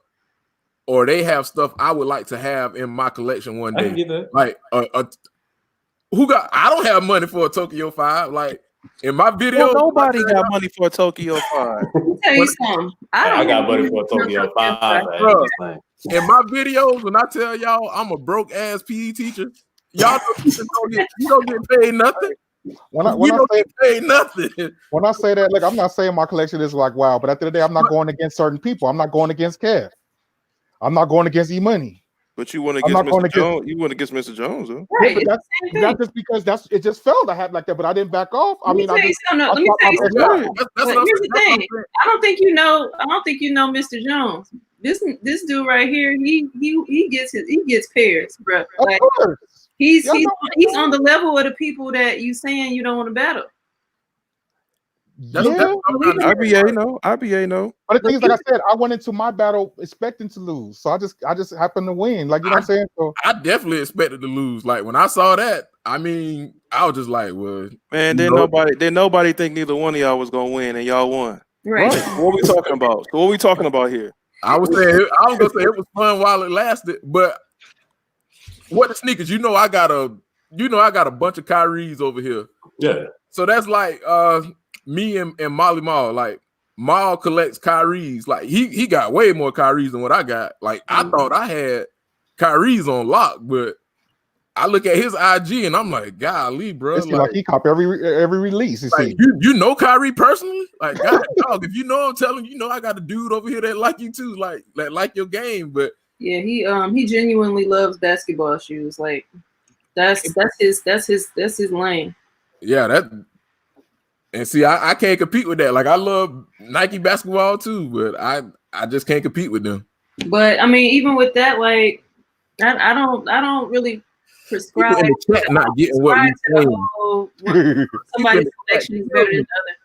or they have stuff I would like to have in my collection one day. I can get that. Like, I don't have money for a Tokyo 5. Like, in my video, nobody got money for a Tokyo 5. Let me tell you something. I got money for a Tokyo 5. In my videos, when I tell y'all I'm a broke ass PE teacher, y'all don't get paid nothing. When I say that, look, I'm not saying my collection is like wow, but at the end of the day, I'm not going against certain people. I'm not going against Kev. I'm not going against E-Money. But you want to against Mr. Jones? You want against Mr. Jones, huh? Right. Yeah, that's just because it just felt I had like that, but I didn't back off. Let me tell you something. Here's the thing. I don't think you know Mr. Jones. This dude right here, he gets pairs, bro. Like, he's on the level of the people that you saying you don't want to battle. IBA no. But the thing is, like I said, I went into my battle expecting to lose, so I just happened to win. Like, you know what I'm saying? So I definitely expected to lose. Like, when I saw that, I mean, I was just like, well, man, nobody think neither one of y'all was gonna win, and y'all won. Right? What we talking about? So what we talking about here? I was gonna say it was fun while it lasted, but what the sneakers? I got a bunch of Kyries over here. Yeah. So that's like me and Molly Mall. Like, Mall collects Kyries. Like, he got way more Kyries than what I got. Like, I thought I had Kyries on lock, but I look at his IG and I'm like, golly, bro. It's like he cop every release. Like, you know Kyrie personally? Like, God, dog, if you know I'm telling you, I got a dude over here that like you too, like your game. But yeah, he genuinely loves basketball shoes. Like, that's his lane. Yeah, and see, I can't compete with that. Like, I love Nike basketball too, but I just can't compete with them. But I mean, even with that, like, I don't really prescribe. In the chat not getting what we saying. Somebody's collection is better than other.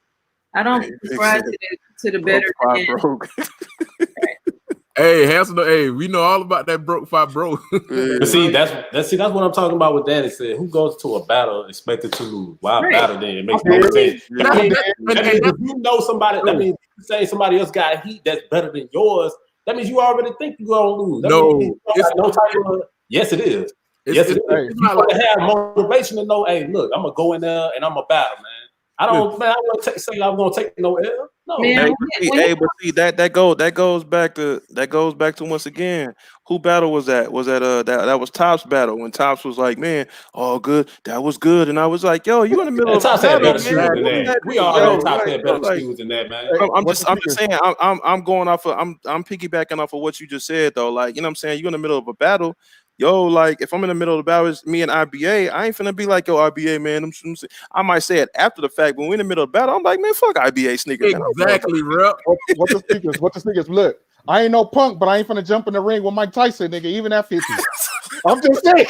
I don't prescribe to the better than. Hey, Hansel, hey, we know all about that broke 5 bro. But see, that's what I'm talking about with Danny said. Who goes to a battle expected to lose? Why battle then? It makes no sense. If you know somebody, that means say somebody else got heat that's better than yours. That means you already think you're gonna lose. Yes, it is. Yes, it is. You gotta have motivation to know, hey, look, I'm gonna go in there and I'm gonna battle, man. I want to say I'm gonna take no L. No, man. But see that goes back to once again, who battle was that? Was that was Top's battle when Tops was like, man, all good, that was good, and I was like, yo, you in the middle of Tops had better shoes than that. We all know Tops had better shoes than that, man. I'm just saying, I'm going off of I'm piggybacking off of what you just said though. Like, you know what I'm saying, you're in the middle of a battle. Yo, like, if I'm in the middle of the battle, it's me and IBA, I ain't finna be like, yo, IBA, man. I might say it after the fact, but when we're in the middle of the battle, I'm like, man, fuck IBA sneakers. Exactly, bro. What the sneakers? What the sneakers? Look, I ain't no punk, but I ain't finna jump in the ring with Mike Tyson, nigga, even at 50. I'm just saying.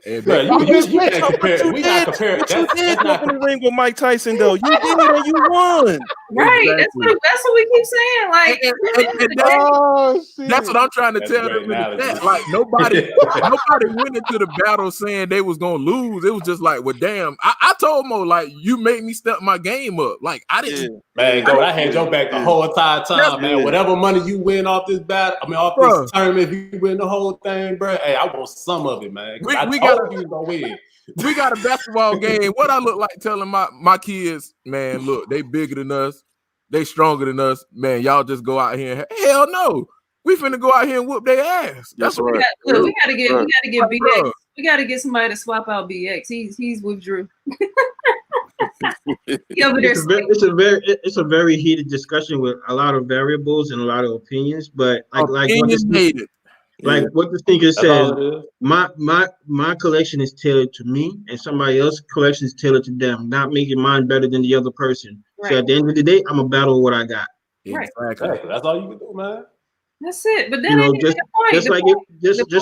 Hey, bro, you can't compare. We not comparing. You did jump in the ring with Mike Tyson, though. You did, and you won. Right. Exactly. That's what we keep saying. Like, that's what I'm trying to tell them in the chat. Like, nobody went into the battle saying they was gonna lose. It was just like, well, damn. I told Mo, like, you made me step my game up. Like, I didn't. Man, I had your back the whole entire time, man. Whatever money you win off this battle, off this tournament, if you win the whole thing, bro. Hey, I want some of it, man. We got a basketball game. What I look like telling my kids, man, look, they bigger than us, they stronger than us, man. Y'all just go out here and hell no, we finna go out here and whoop their ass. That's what we gotta get BX. We gotta get somebody to swap out BX. He's withdrew. It's a very heated discussion with a lot of variables and a lot of opinions. But like what the sneaker says, my collection is tailored to me, and somebody else's collection is tailored to them. Not making mine better than the other person. Right. So at the end of the day, I'm a battle with what I got. Right. Exactly. That's all you can do, man. That's it. But then just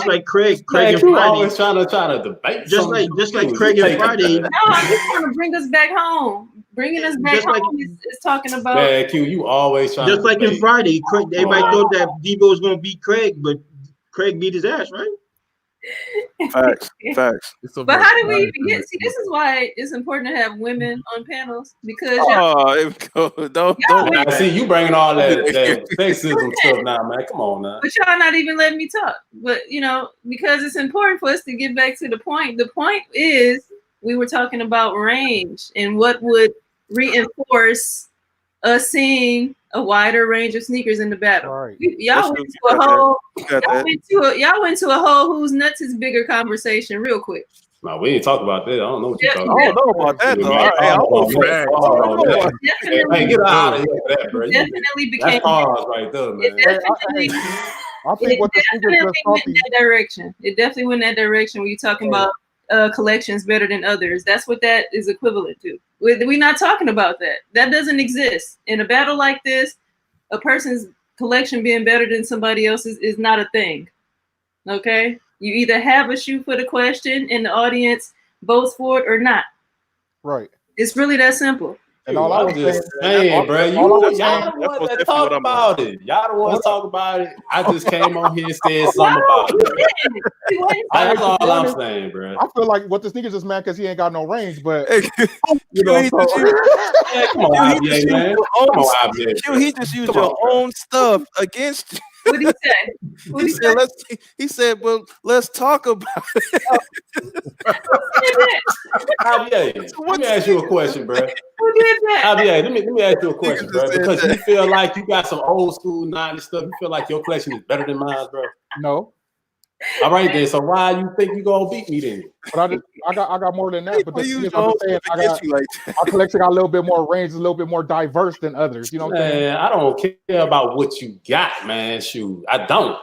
like Craig and Friday, always trying to debate. Just like Craig and Friday. No, I'm just trying to bring us back home. Bringing us back home is talking about. Man, Q, you always trying. Just like in Friday, everybody thought that Debo was going to beat Craig, but Craig beat his ass, right? Facts. But how do we even get? See, this is why it's important to have women on panels because. Don't. See, you bringing all that sexism stuff now, man. Come on, now. But y'all not even letting me talk. But because it's important for us to get back to the point. The point is, we were talking about range and what would reinforce us seeing a wider range of sneakers in the battle. Right. Y'all went to a whole who's nuts is bigger conversation real quick. No, we ain't talk about that. I don't know what you're talking about. I don't know about that though. Hey, get out of here with that, bro. Definitely became that's pause right there, man. I think what the definitely went in that direction. It definitely went in that direction when you're talking about collections better than others. That's what that is equivalent to. We're not talking about that. That doesn't exist. In a battle like this, a person's collection being better than somebody else's is not a thing. Okay? You either have a shoe for the question and the audience votes for it or not. Right. It's really that simple. And all I was saying, bro, y'all the ones that talk about it. Y'all the ones talk about it. I just came on here and said something about it. That's all I'm saying, bro. I feel like what the sneakers is mad because he ain't got no range, but come on, IBA, man. Come on, IBA. He just used your own stuff against you. What did he say? He said, well, let's talk about it. IBA, let me ask you a question, bro. Who did that? IBA, let me ask you a question, bro. Because you feel like you got some old school 90s stuff. You feel like your collection is better than mine, bro. No. All right then. So why you think you gonna beat me then? But I got more than that. But I'm saying our collection got a little bit more range, a little bit more diverse than others. You know what I'm saying? I don't care about what you got, man. Shoot, I don't.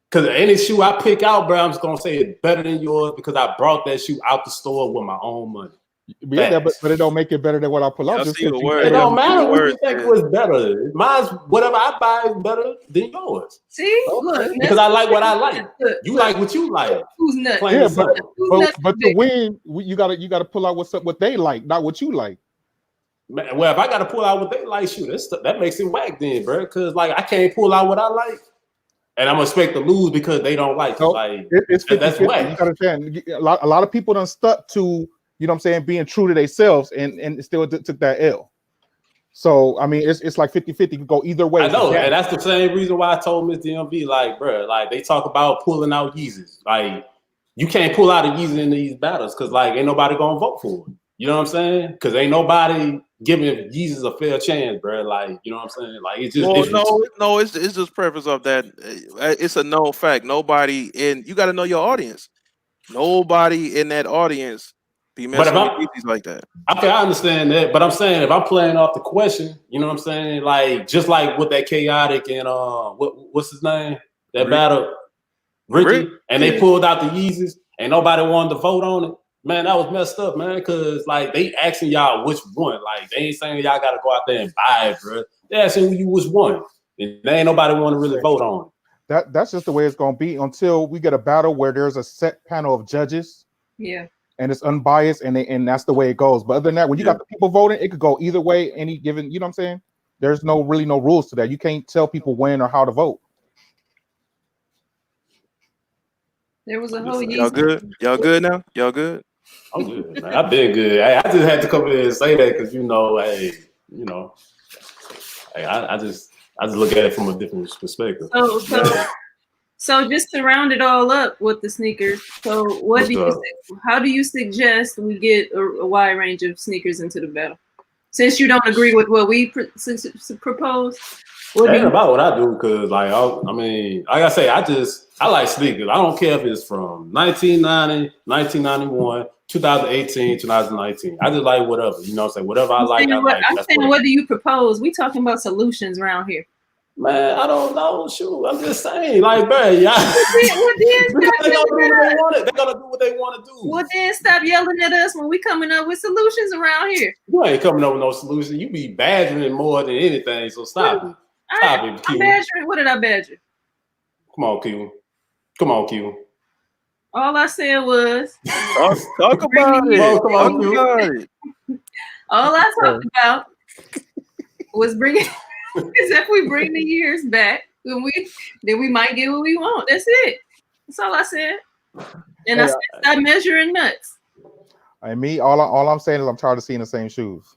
Because any shoe I pick out, bro, I'm just gonna say it's better than yours because I brought that shoe out the store with my own money. Yeah, but it don't make it better than what I pull out. It don't matter what you think was better. Mine's whatever I buy is better than yours. See, look, because I like what I like. You like what you like. Who's nuts? Yeah, but to win, you gotta pull out what they like, not what you like. Man, well, if I gotta pull out what they like, shoot, that makes it whack then, bro. Because like I can't pull out what I like. And I'm expect to lose because they don't like it. No, like it's 50, that's 50. whack. You gotta understand. A lot of people done stuck to, you know what I'm saying, being true to themselves and still took that L. So, I mean, it's like 50-50. You can go either way. I know, and that's the same reason why I told Miss DMV, like, bro, like, they talk about pulling out Yeezys. Like, you can't pull out a Yeezy in these battles because, like, ain't nobody going to vote for it. You know what I'm saying? Because ain't nobody giving Yeezys a fair chance, bro. Like, you know what I'm saying? Like, it's just it's just preface of that. It's a known fact. Nobody you got to know your audience. Nobody in that audience be messing with Yeezys like that. Okay, I understand that, but I'm saying if I'm playing off the question, you know what I'm saying? Like just like with that chaotic and what's his name? That battle, Ricky, and they pulled out the Yeezys and nobody wanted to vote on it. Man, that was messed up, man. Cause like they asking y'all which one. Like they ain't saying y'all gotta go out there and buy it, bro. They asking you which one, and there ain't nobody want to really vote on it. That's just the way it's gonna be until we get a battle where there's a set panel of judges. Yeah. And it's unbiased, and that's the way it goes. But other than that, when you got the people voting, it could go either way. Any given, you know what I'm saying? There's really no rules to that. You can't tell people when or how to vote. There was a whole Y'all good? Y'all good now? Y'all good? I'm good, man. I've been good. I just had to come in and say that because I just look at it from a different perspective. So just to round it all up with the sneakers. So how do you suggest we get a wide range of sneakers into the battle? Since you don't agree with what we propose, it ain't about what I do because, like I say, I like sneakers. I don't care if it's from 1990, 1991, 2018, 2019. I just like whatever. You know what I'm saying? Whatever I like, I like. I'm saying, what do you propose? We talking about solutions around here. Man, I don't know. Shoot, I'm just saying, like, man, y'all. They're gonna do what they want to do. Well, then stop yelling at us when we coming up with solutions around here. You ain't coming up with no solution. You be badgering more than anything. So stop it. Stop it, Q. I'm badgering. What did I badger? Come on, Q. Come on, Q. All I said was talk about it. Oh, come on, Q. All I talked about was bringing. Is if we bring the years back, then we might get what we want. That's it. That's all I said. And I said stop measuring nuts. And me, all I'm saying is I'm tired of seeing the same shoes.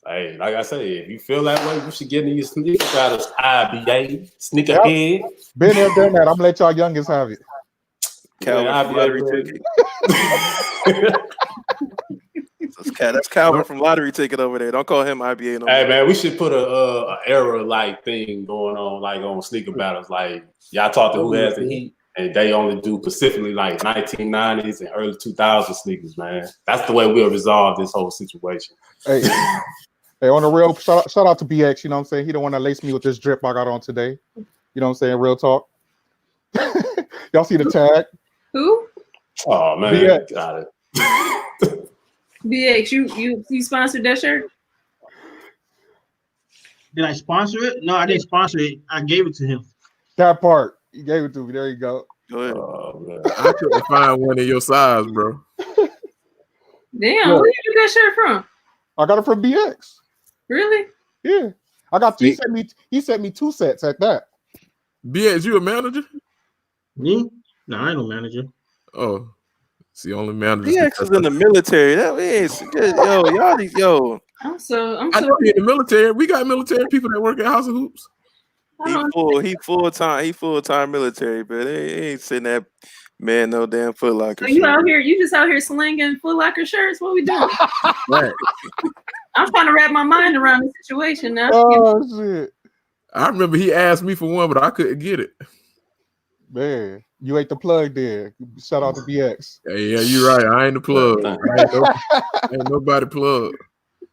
Hey, like I say, if you feel that way, you should get in your sneaker battles. IBA, sneakerhead. Been there, done that. I'm gonna let y'all youngest have it. Calvin lottery ticket. That's Calvin from lottery ticket over there. Don't call him IBA. No hey man, we should put a era like thing going on, like on sneaker battles. Like y'all talk to who has the heat, and they only do specifically like 1990s and early 2000s sneakers. Man, that's the way we'll resolve this whole situation. Hey, on the real, shout out to BX. You know what I'm saying? He don't want to lace me with this drip I got on today. You know what I'm saying? Real talk. Y'all see the tag? Who? Oh man, BX. got it. BX, you sponsored that shirt? Did I sponsor it? No, I didn't sponsor it. I gave it to him. That part. You gave it to me. There you go. Go ahead. Oh, man. I couldn't find one in your size, bro. Damn, where did you get that shirt from? I got it from BX. Really? Yeah. I got he sent me 2 sets at that. BX, you a manager? Me? No, I ain't no manager. Oh. It's the only manager. BX is in the military. That is yo. I'm so I know he in the military. We got military people that work at House of Hoops. He full time military, but he ain't sitting that man no damn Foot Locker. So you just out here slinging Foot Locker shirts? What we doing? Right. I'm trying to wrap my mind around the situation now. Oh shit. I remember he asked me for one, but I couldn't get it. Man, you ain't the plug there. Shout out to BX. Hey, yeah, you're right. I ain't the plug. Ain't nobody plug.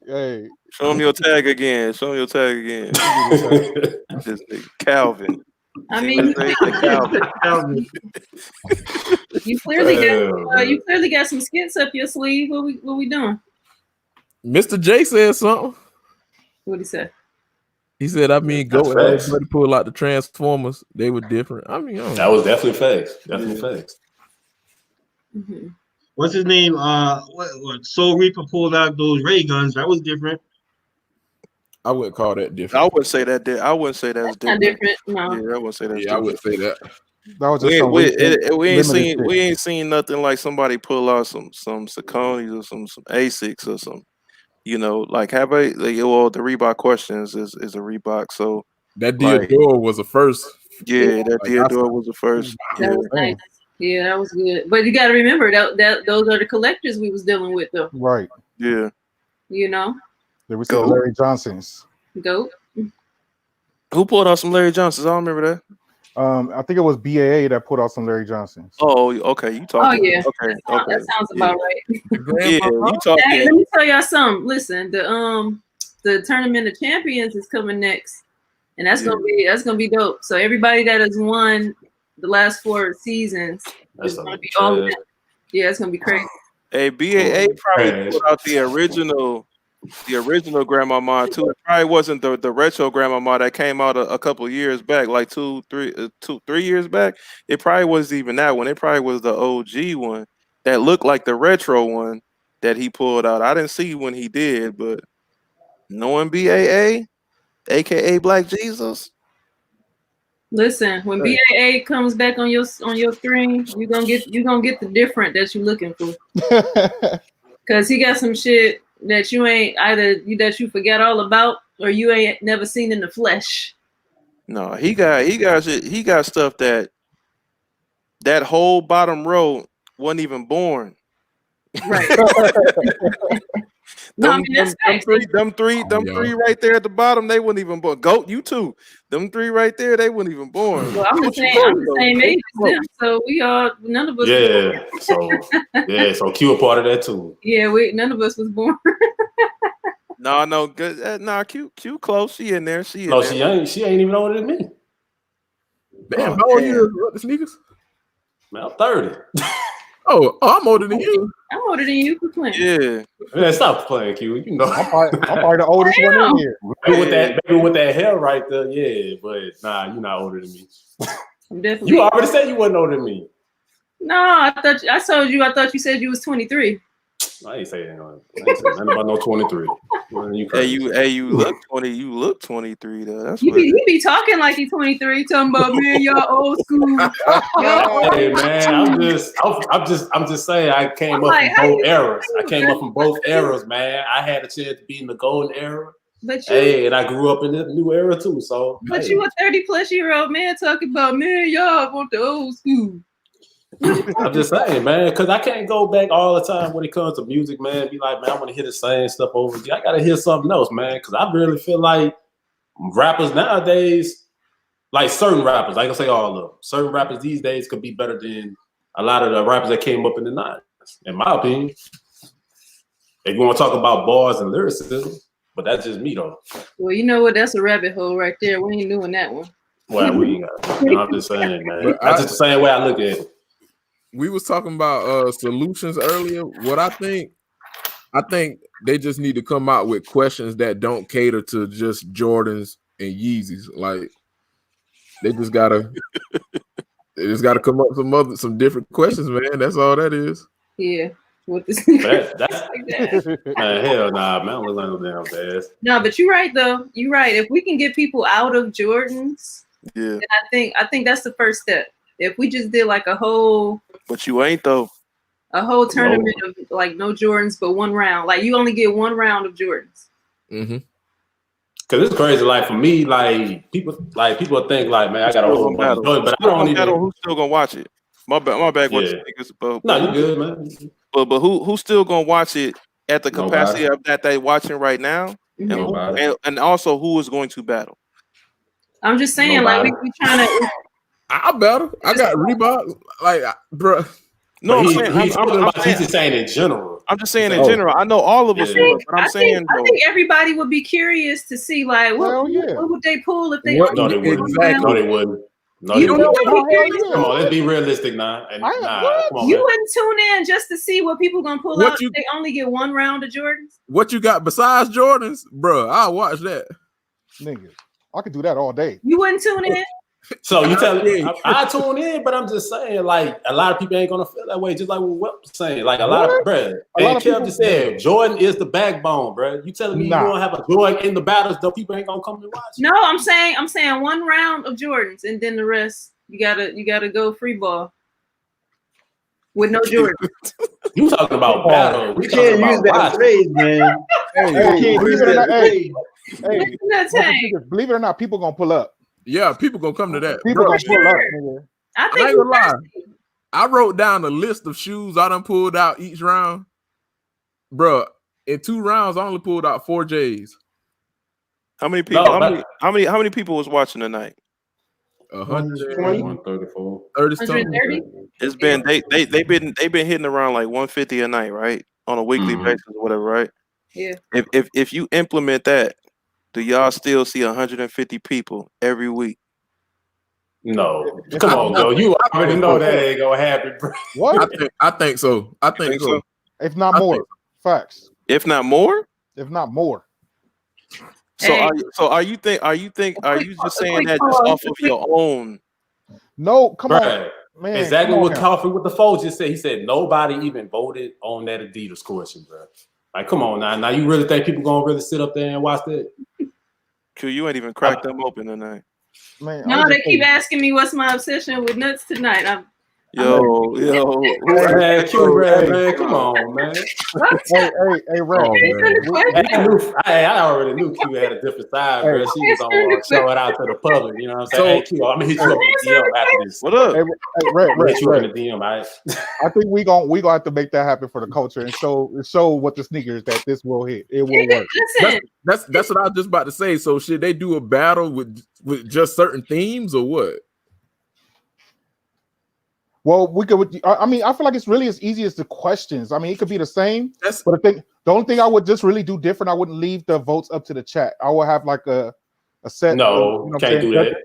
Hey, show him your tag again. Just Calvin. I mean, Calvin. you clearly got some skits up your sleeve. What we doing? Mr. J said something. What'd he say? He said, I mean, go and everybody pull out the Transformers. They were different. I mean, that was definitely facts. Definitely facts. Mm-hmm. What's his name? What Soul Reaper pulled out those ray guns. That was different. I wouldn't call that different. I wouldn't say that. I wouldn't say that's different. Not different. No. Yeah, I wouldn't say that's different. I would say that. That was just we ain't seen nothing like somebody pull out some Saucony's or some Asics or some. You know, like the Reebok questions is a Reebok. So that Diodora was the first. Yeah, that Diodora was the first. That was nice. Yeah, that was good. But you got to remember that those are the collectors we was dealing with, though. Right. Yeah. You know. There was some Larry Johnsons. Goat. Who pulled out some Larry Johnsons? I don't remember that. I think it was BAA that put out some Larry Johnsons. Oh, okay. You talking? Oh yeah. Okay. That sounds about right. Yeah, you talking? Hey, let me tell y'all something. Listen, the Tournament of Champions is coming next, and that's gonna be dope. So everybody that has won the last 4 seasons is gonna be all of that. Yeah, it's gonna be crazy. Hey, BAA probably put out the original Grandmama too. It probably wasn't the retro Grandmama that came out a couple years back, like 3 years back. It probably wasn't even that one. It probably was the OG one that looked like the retro one that he pulled out. I didn't see when he did, but knowing BAA, aka Black Jesus. Listen, when BAA comes back on your screen, you gonna get the different that you're looking for. Cause he got some shit that you ain't that you forget all about or you ain't never seen in the flesh. No, he got shit. He got stuff that whole bottom row wasn't even born. Right. No, I mean, that's them three right there at the bottom, they wouldn't even born. Goat, you too. Them three right there, they wouldn't even born. Well, I'm the same age as them, so we all none of us. Yeah, so Q a part of that too. Yeah, none of us was born. No, good. Q close. She in there. She ain't even older than me. Damn, how old are you? The sneakers? Man, I'm 30. Oh, I'm older than you. I'm older than you for playing. Yeah. Man, stop playing, Q. You know, I'm probably the oldest one in here. Maybe with that hair right there, yeah. But nah, you're not older than me. I'm definitely. You already said you wasn't older than me. No, I thought you said you was 23. I ain't saying nothing about no 23. You look 20. You look 23 though. That's he be talking like he's 23, talking about me and y'all old school. Hey man, I'm just saying I came up from both eras. I came up from both eras, man. I had a chance to be in the golden era. And I grew up in the new era too. So you a 30-plus-year-old man talking about me and y'all want the old school. I'm just saying, man, because I can't go back all the time when it comes to music, man. Be like, man, I want to hear the same stuff over again. I gotta hear something else, man, because I really feel like rappers nowadays, like certain rappers, I can say all of them, certain rappers these days could be better than a lot of the rappers that came up in the 90s, in my opinion. If you want to talk about bars and lyricism, but that's just me though. Well, you know what? That's a rabbit hole right there. We ain't doing that one. Well, we ain't got it. I'm just saying, man. That's just the same way I look at it. We was talking about solutions earlier. What I think they just need to come out with questions that don't cater to just Jordans and Yeezys. Like they just gotta come up with some different questions, man. That's all that is. Yeah. With this man, hell nah, man. I don't look like no damn ass. No, but you're right though. You're right. If we can get people out of Jordans, then I think that's the first step. If we just did like a whole, but you ain't though, a whole tournament of like no Jordans, but one round. Like you only get one round of Jordans. Mm-hmm. Cause it's crazy. Like for me, like people think like, man, I got a whole bunch of Jordans, but I don't even. Who's still gonna watch it? My bag. No, you good, man. But who's still gonna watch it at the capacity of that they watching right now? Mm-hmm. And also who is going to battle? I'm just saying, like we trying to. I battle. I got Reebok, like, bro. No, he's just saying in general. I'm just saying in general. I know all of us, but I think everybody would be curious to see, like, what would they pull if they? No, they wouldn't. No, they wouldn't. No, you wouldn't. Come on, let's be realistic now. Come on, you wouldn't tune in just to see what people gonna pull out if they only get one round of Jordans? What you got besides Jordans, bro? I'll watch that. Nigga, I could do that all day. You wouldn't tune in? So you tell me I tune in, but I'm just saying, like a lot of people ain't gonna feel that way. Just like what Web saying, like a lot of bro. And Kev just said, Jordan is the backbone, bro. You telling me you gonna have a Jordan in the battles, though people ain't gonna come to watch? No, I'm saying one round of Jordans, and then the rest you gotta go free ball with no Jordan. You talking about battle? We can't use that phrase, man. Believe it or not, people gonna pull up. Yeah, people gonna come to that. People gonna pull up, nigga. I think ain't gonna lie. I wrote down a list of shoes I done pulled out each round. Bro, in 2 rounds, I only pulled out 4 J's. How many people? How many people was watching tonight? 134. 130. It's been they've been hitting around like 150 a night, right? On a weekly basis or whatever, right? Yeah. If you implement that, do y'all still see 150 people every week? No, come on, bro. You already know that ain't gonna happen, bro. What? I think so. I think so. If not more, facts. If not more. If not more. So are you just saying that just off of your own? No, come on, man. Exactly what Coffee with the Foe just said. He said nobody even voted on that Adidas question, bro. Like, come on now. Now you really think people gonna really sit up there and watch that? Q, you ain't even cracked them open tonight. Man, no, they keep asking me what's my obsession with nuts tonight. Yo, man, Q-Brad, man, come on, man. Hey, Red. I already knew Q had a different side, bro. She was on show it out to the public. You know what I'm saying? Hey, Q, I'm gonna hit you up in the DM after this. What up? Hey, Red, hit you up in the DM, all right? I think we gonna have to make that happen for the culture and show what the sneakers that this will hit. It will work. That's what I was just about to say. So should they do a battle with just certain themes or what? Well, we could. I mean, I feel like it's really as easy as the questions. I mean, it could be the same. But the only thing I would just really do different, I wouldn't leave the votes up to the chat. I will have like a set. No, can't do that.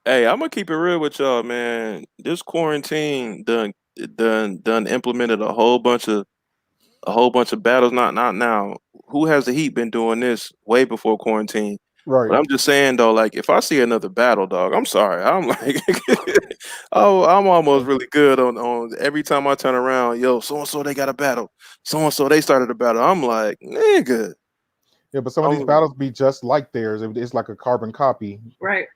Hey, I'm gonna keep it real with y'all, man. This quarantine done implemented a whole bunch of battles. Not now. Who has the heat been doing this way before quarantine? Right. But I'm just saying though, like if I see another battle, dog, I'm sorry. I'm like, oh, I'm almost really good on every time I turn around. Yo, so and so they got a battle. So and so they started a battle. I'm like, nigga. Yeah, but some of these battles be just like theirs. It's like a carbon copy. Right.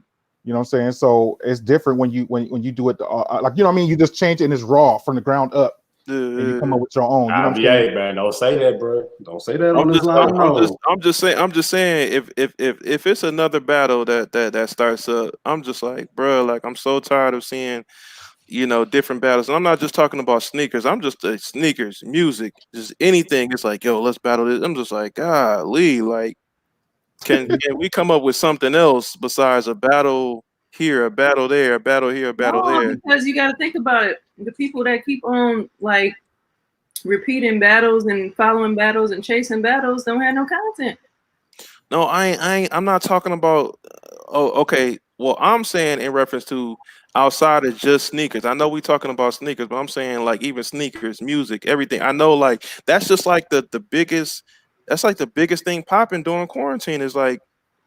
You know what I'm saying? So it's different when you do it like, you know what I mean? You just change it and it's raw from the ground up. And you come up with your own. You know what I'm saying? Man, don't say that, bro. Don't say that on this line. I'm just saying if it's another battle that starts up, I'm just like, bro, like I'm so tired of seeing, you know, different battles. And I'm not just talking about sneakers. I'm just sneakers, music, just anything. It's like, yo, let's battle this. I'm just like, golly, like, can we come up with something else besides a battle here, a battle there, a battle here, a battle there? Because you got to think about it. The people that keep on like repeating battles and following battles and chasing battles don't have no content. No, I'm not talking about. Oh, okay. Well, I'm saying in reference to outside of just sneakers. I know we're talking about sneakers, but I'm saying like even sneakers, music, everything. I know like that's just like the biggest. That's like the biggest thing popping during quarantine is like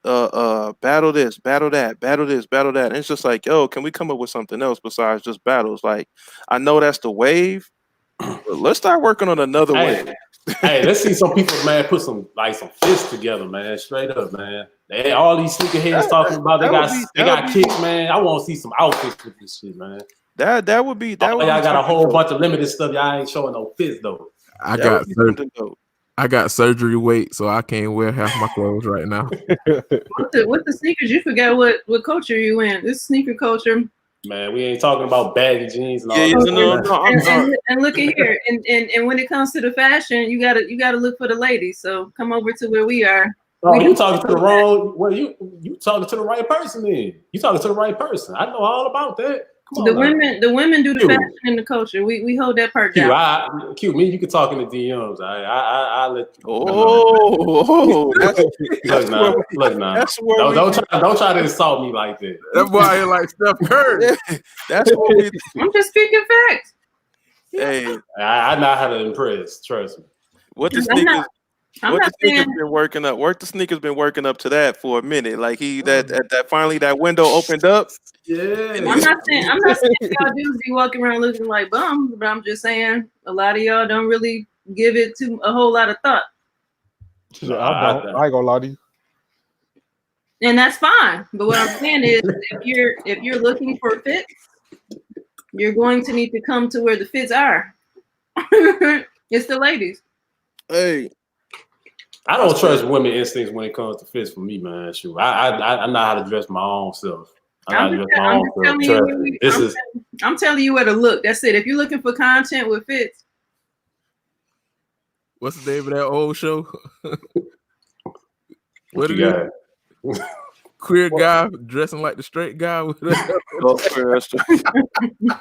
battle this, battle that, battle this, battle that. And it's just like, yo, can we come up with something else besides just battles? Like, I know that's the wave, but let's start working on another wave. Hey, let's see some people, man, put some fists together, man. Straight up, man. All these sneakerheads talking about they got kicks, man. I want to see some outfits with this shit, man. That would be that. Y'all got a whole bunch of limited stuff. Y'all ain't showing no fits though. I got surgery weight, so I can't wear half my clothes right now. With the sneakers, you forgot what culture you in. This sneaker culture. Man, we ain't talking about baggy jeans and all that. And look at here, and when it comes to the fashion, you gotta look for the ladies. So come over to where we are. Oh, you talking to the wrong? Well, you talking to the right person then. You talking to the right person. I know all about that. The women do the fashion and the culture. We hold that part down. Q, me, you can talk in the DMs. I let you. Look now. Don't try to insult me like that. That's why you're like Steph Curry. That's what we. I'm just speaking facts. Hey, I know how to impress. Trust me. What the sneakers? The sneakers been working up to that for a minute. Like that finally that window opened up. Yeah. I'm not saying y'all dudes be walking around looking like bums, but I'm just saying a lot of y'all don't really give it to a whole lot of thought. I ain't gonna lie to you. And that's fine. But what I'm saying is if you're looking for fits, you're going to need to come to where the fits are. It's the ladies. Hey. I don't trust women instincts when it comes to fits for me, man. Shoot, I know how to dress my own self. I'm telling you where to look. That's it. If you're looking for content with fits. What's the name of that old show? What you got? Queer guy dressing like the straight guy.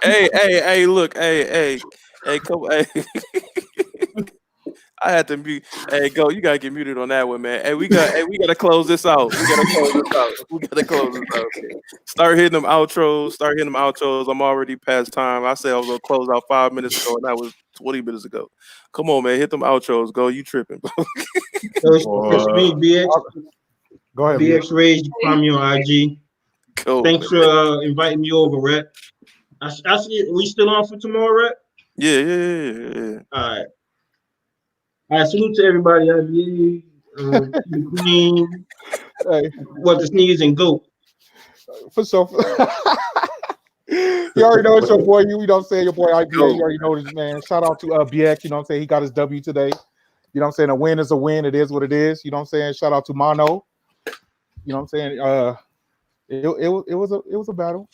Hey, look, hey, come on, hey. I had to mute. Hey, go! You gotta get muted on that one, man. Hey, we gotta close this out. We gotta close this out. Start hitting them outros. I'm already past time. I said I was gonna close out 5 minutes ago, and that was 20 minutes ago. Come on, man, hit them outros. Go, you tripping? It's me, BX. Go ahead, BX Rage. You find me on IG. Cool. Thanks for inviting me over, Rhett. I see. We still on for tomorrow, Rhett? Yeah. All right, salute to everybody. IBA, the Queen, what the sneakers and GOAT. For so You already know it's your boy. You know what I'm saying? Your boy IBA. You already know this, man. Shout out to BX. You know what I'm saying? He got his W today. You know what I'm saying? A win is a win. It is what it is. You know what I'm saying? Shout out to Mono. You know what I'm saying? It was a battle.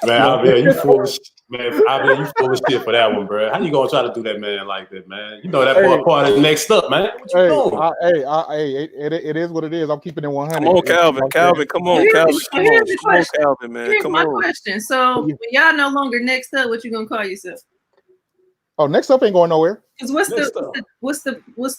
Man, I bet you full of shit. Man, I bet you full of shit for that one, bro. How you gonna try to do that man like that, man? You know that boy part is next up, man. What you doing? It is what it is. I'm keeping it 100. Come on, Calvin. Calvin, come on, Calvin. Come on, Calvin, man. Here's Come my on. question. So when y'all no longer next up, what you gonna call yourself? Oh, next up ain't going nowhere. Because what's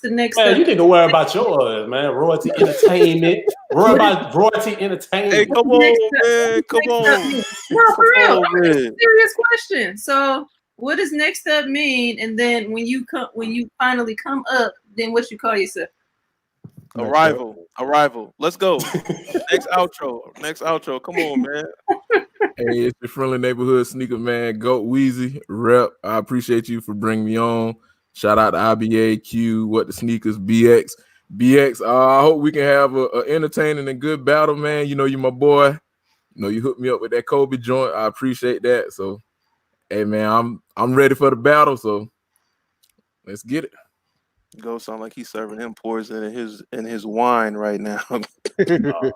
the next man, up? you need to worry about yours, man. Royalty Entertainment. Worry about Royalty Entertainment. Hey, come on, man. Come on. No, for real. It's a serious question. So what does next up mean? And then when you finally come up, then what you call yourself? Arrival. Let's go. Next outro. Come on, man. Hey, it's your friendly neighborhood sneaker man, Goat Weezy, Rep. I appreciate you for bringing me on. Shout out to IBA, Q, What the Sneakers, BX. I hope we can have a entertaining and good battle, man. You know, you my boy. You know, you hooked me up with that Kobe joint. I appreciate that. So, hey, man, I'm ready for the battle. So, let's get it. Go sound like he's serving him poison in his wine right now.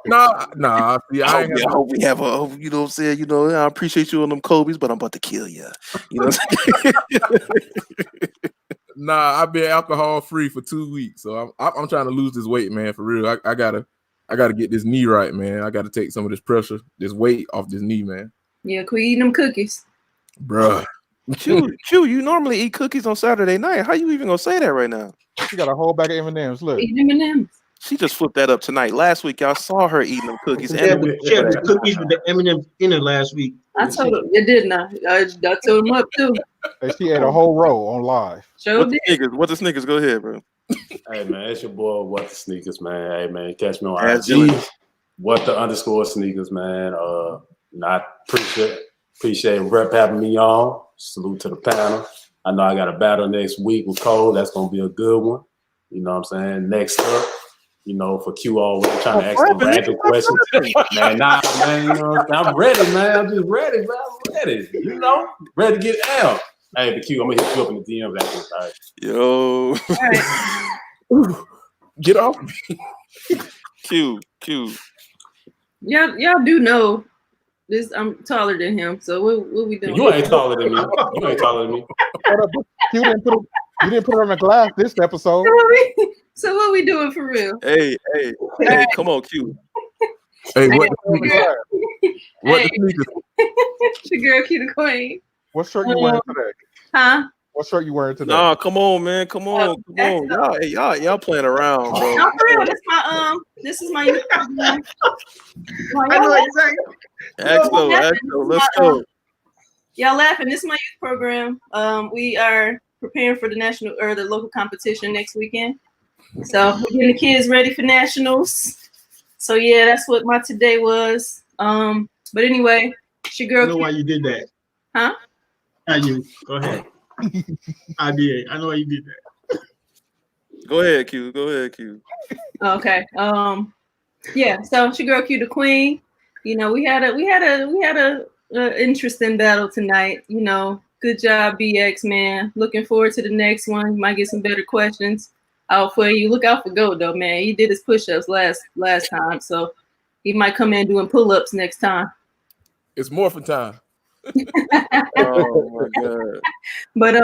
Nah. See, I hope we have a. You know what I'm saying? You know, I appreciate you on them Kobe's, but I'm about to kill you. You know what I'm saying? Nah, I've been alcohol free for 2 weeks, so I'm trying to lose this weight, man. For real, I gotta get this knee right, man. I gotta take some of this pressure, this weight off this knee, man. Yeah, quit eating them cookies, bruh. Q, you normally eat cookies on Saturday night. How you even gonna say that right now? She got a whole bag of M&Ms. Look, M&Ms. She just flipped that up tonight. Last week, y'all saw her eating them cookies. She had the cookies with the M&Ms in it last week. I told him it did not. I told him up too. And she ate a whole row on live. What the sneakers? Go ahead, bro. Hey man, it's your boy. What the Sneakers, man. Hey man, catch me on IG. What the _sneakers, man. I appreciate Rep having me on. Salute to the panel. I know I got a battle next week with Cole. That's gonna be a good one. You know what I'm saying? Next up, you know, for Q always trying to ask the random questions. Man, you know, I'm ready, man. I'm just ready, man. I'm ready. You know, ready to get out. Hey, the Q, I'm gonna hit you up in the DM after this. All right. Yo. All right. Get off me. Q. Y'all do know this. I'm taller than him, so what we doing? You ain't taller than me. You ain't taller than me. You didn't put her in a glass this episode. So what we doing for real? Hey, come on, Q. Hey, what the sneakers? It's your girl, Q the Queen. What shirt you wearing today? Huh? What shirt you wearing today? Nah, come on, man. Come on. Y'all playing around, bro. No, for real. This is my I know exactly. Axel, let's go. Y'all laughing. This is my youth program. We are preparing for the national or the local competition next weekend. So we're getting the kids ready for nationals. So yeah, that's what my today was. But anyway, it's your girl. I know why you did that. Huh? Go ahead. IBA. I know why you did that. Go ahead, Q. Okay. Yeah. So it's your girl, Q the Queen. You know, we had a interesting battle tonight. You know, good job, BX man. Looking forward to the next one. You might get some better questions out for you. Look out for Goat though, man. He did his push-ups last time, so he might come in doing pull-ups next time. It's morphin' time. Oh my god. But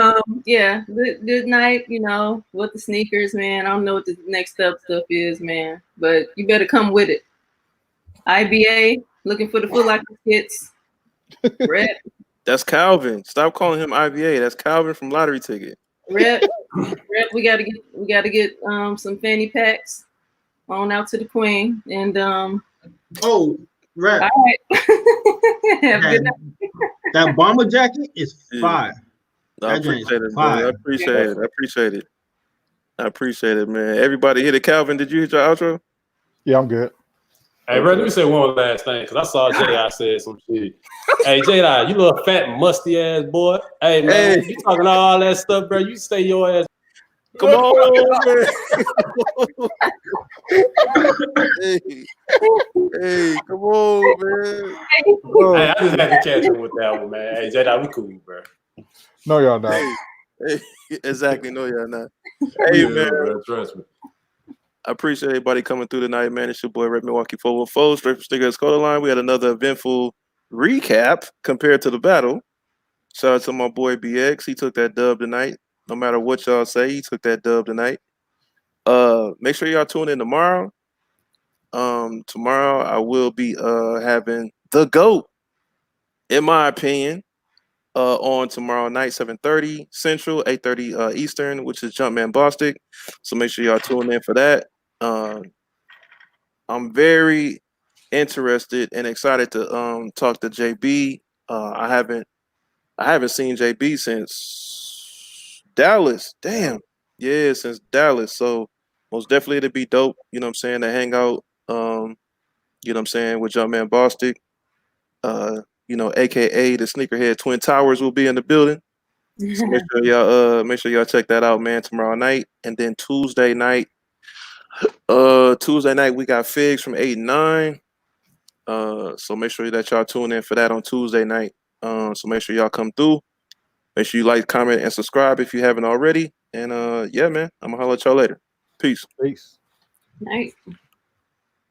yeah, good night. You know, what the sneakers, man. I don't know what the next up stuff is, man. But you better come with it. IBA, looking for the Foot Locker kits. Rep. That's Calvin. Stop calling him IBA. That's Calvin from Lottery Ticket. Rep. We gotta get some fanny packs on out to the Queen and Rep. All right. Have a good night. That bomber jacket is fire. I appreciate it, man. I appreciate it, man. Everybody hit it. Calvin, did you hit your outro? Yeah, I'm good. Hey, bro, let me say one last thing, because I saw J.I. said some shit. Hey, J.I., you little fat, musty ass boy. Hey, man, you talking all that stuff, bro. You stay your ass. Come on, man. hey, come on, man. Hey, I just had to catch him with that one, man. Hey, Jedi, we cool, bro. No, y'all not. Hey, exactly. No, y'all not. Hey, man. Bro, trust me. I appreciate everybody coming through tonight, man. It's your boy Red Milwaukee 414, straight from Stickers Color Line. We had another eventful recap compared to the battle. Shout out to my boy BX. He took that dub tonight. No matter what y'all say, he took that dub tonight. Make sure y'all tune in tomorrow. Tomorrow I will be having the GOAT, in my opinion, on tomorrow night, 7:30 Central, 8:30 Eastern, which is Jumpman Bostic. So make sure y'all tune in for that. I'm very interested and excited to talk to JB. I haven't seen JB since Dallas. Damn. Yeah, since Dallas. So most definitely it'd be dope, you know what I'm saying, to hang out, you know what I'm saying, with Jumpman Bostic. You know, aka the Sneakerhead Twin Towers will be in the building. So make sure y'all check that out, man, tomorrow night. And then Tuesday night we got Figs from 8 and 9. So make sure that y'all tune in for that on Tuesday night. So make sure y'all come through. Make sure you like, comment, and subscribe if you haven't already. And yeah, man, I'm gonna holler at y'all later. Peace. Peace. Night.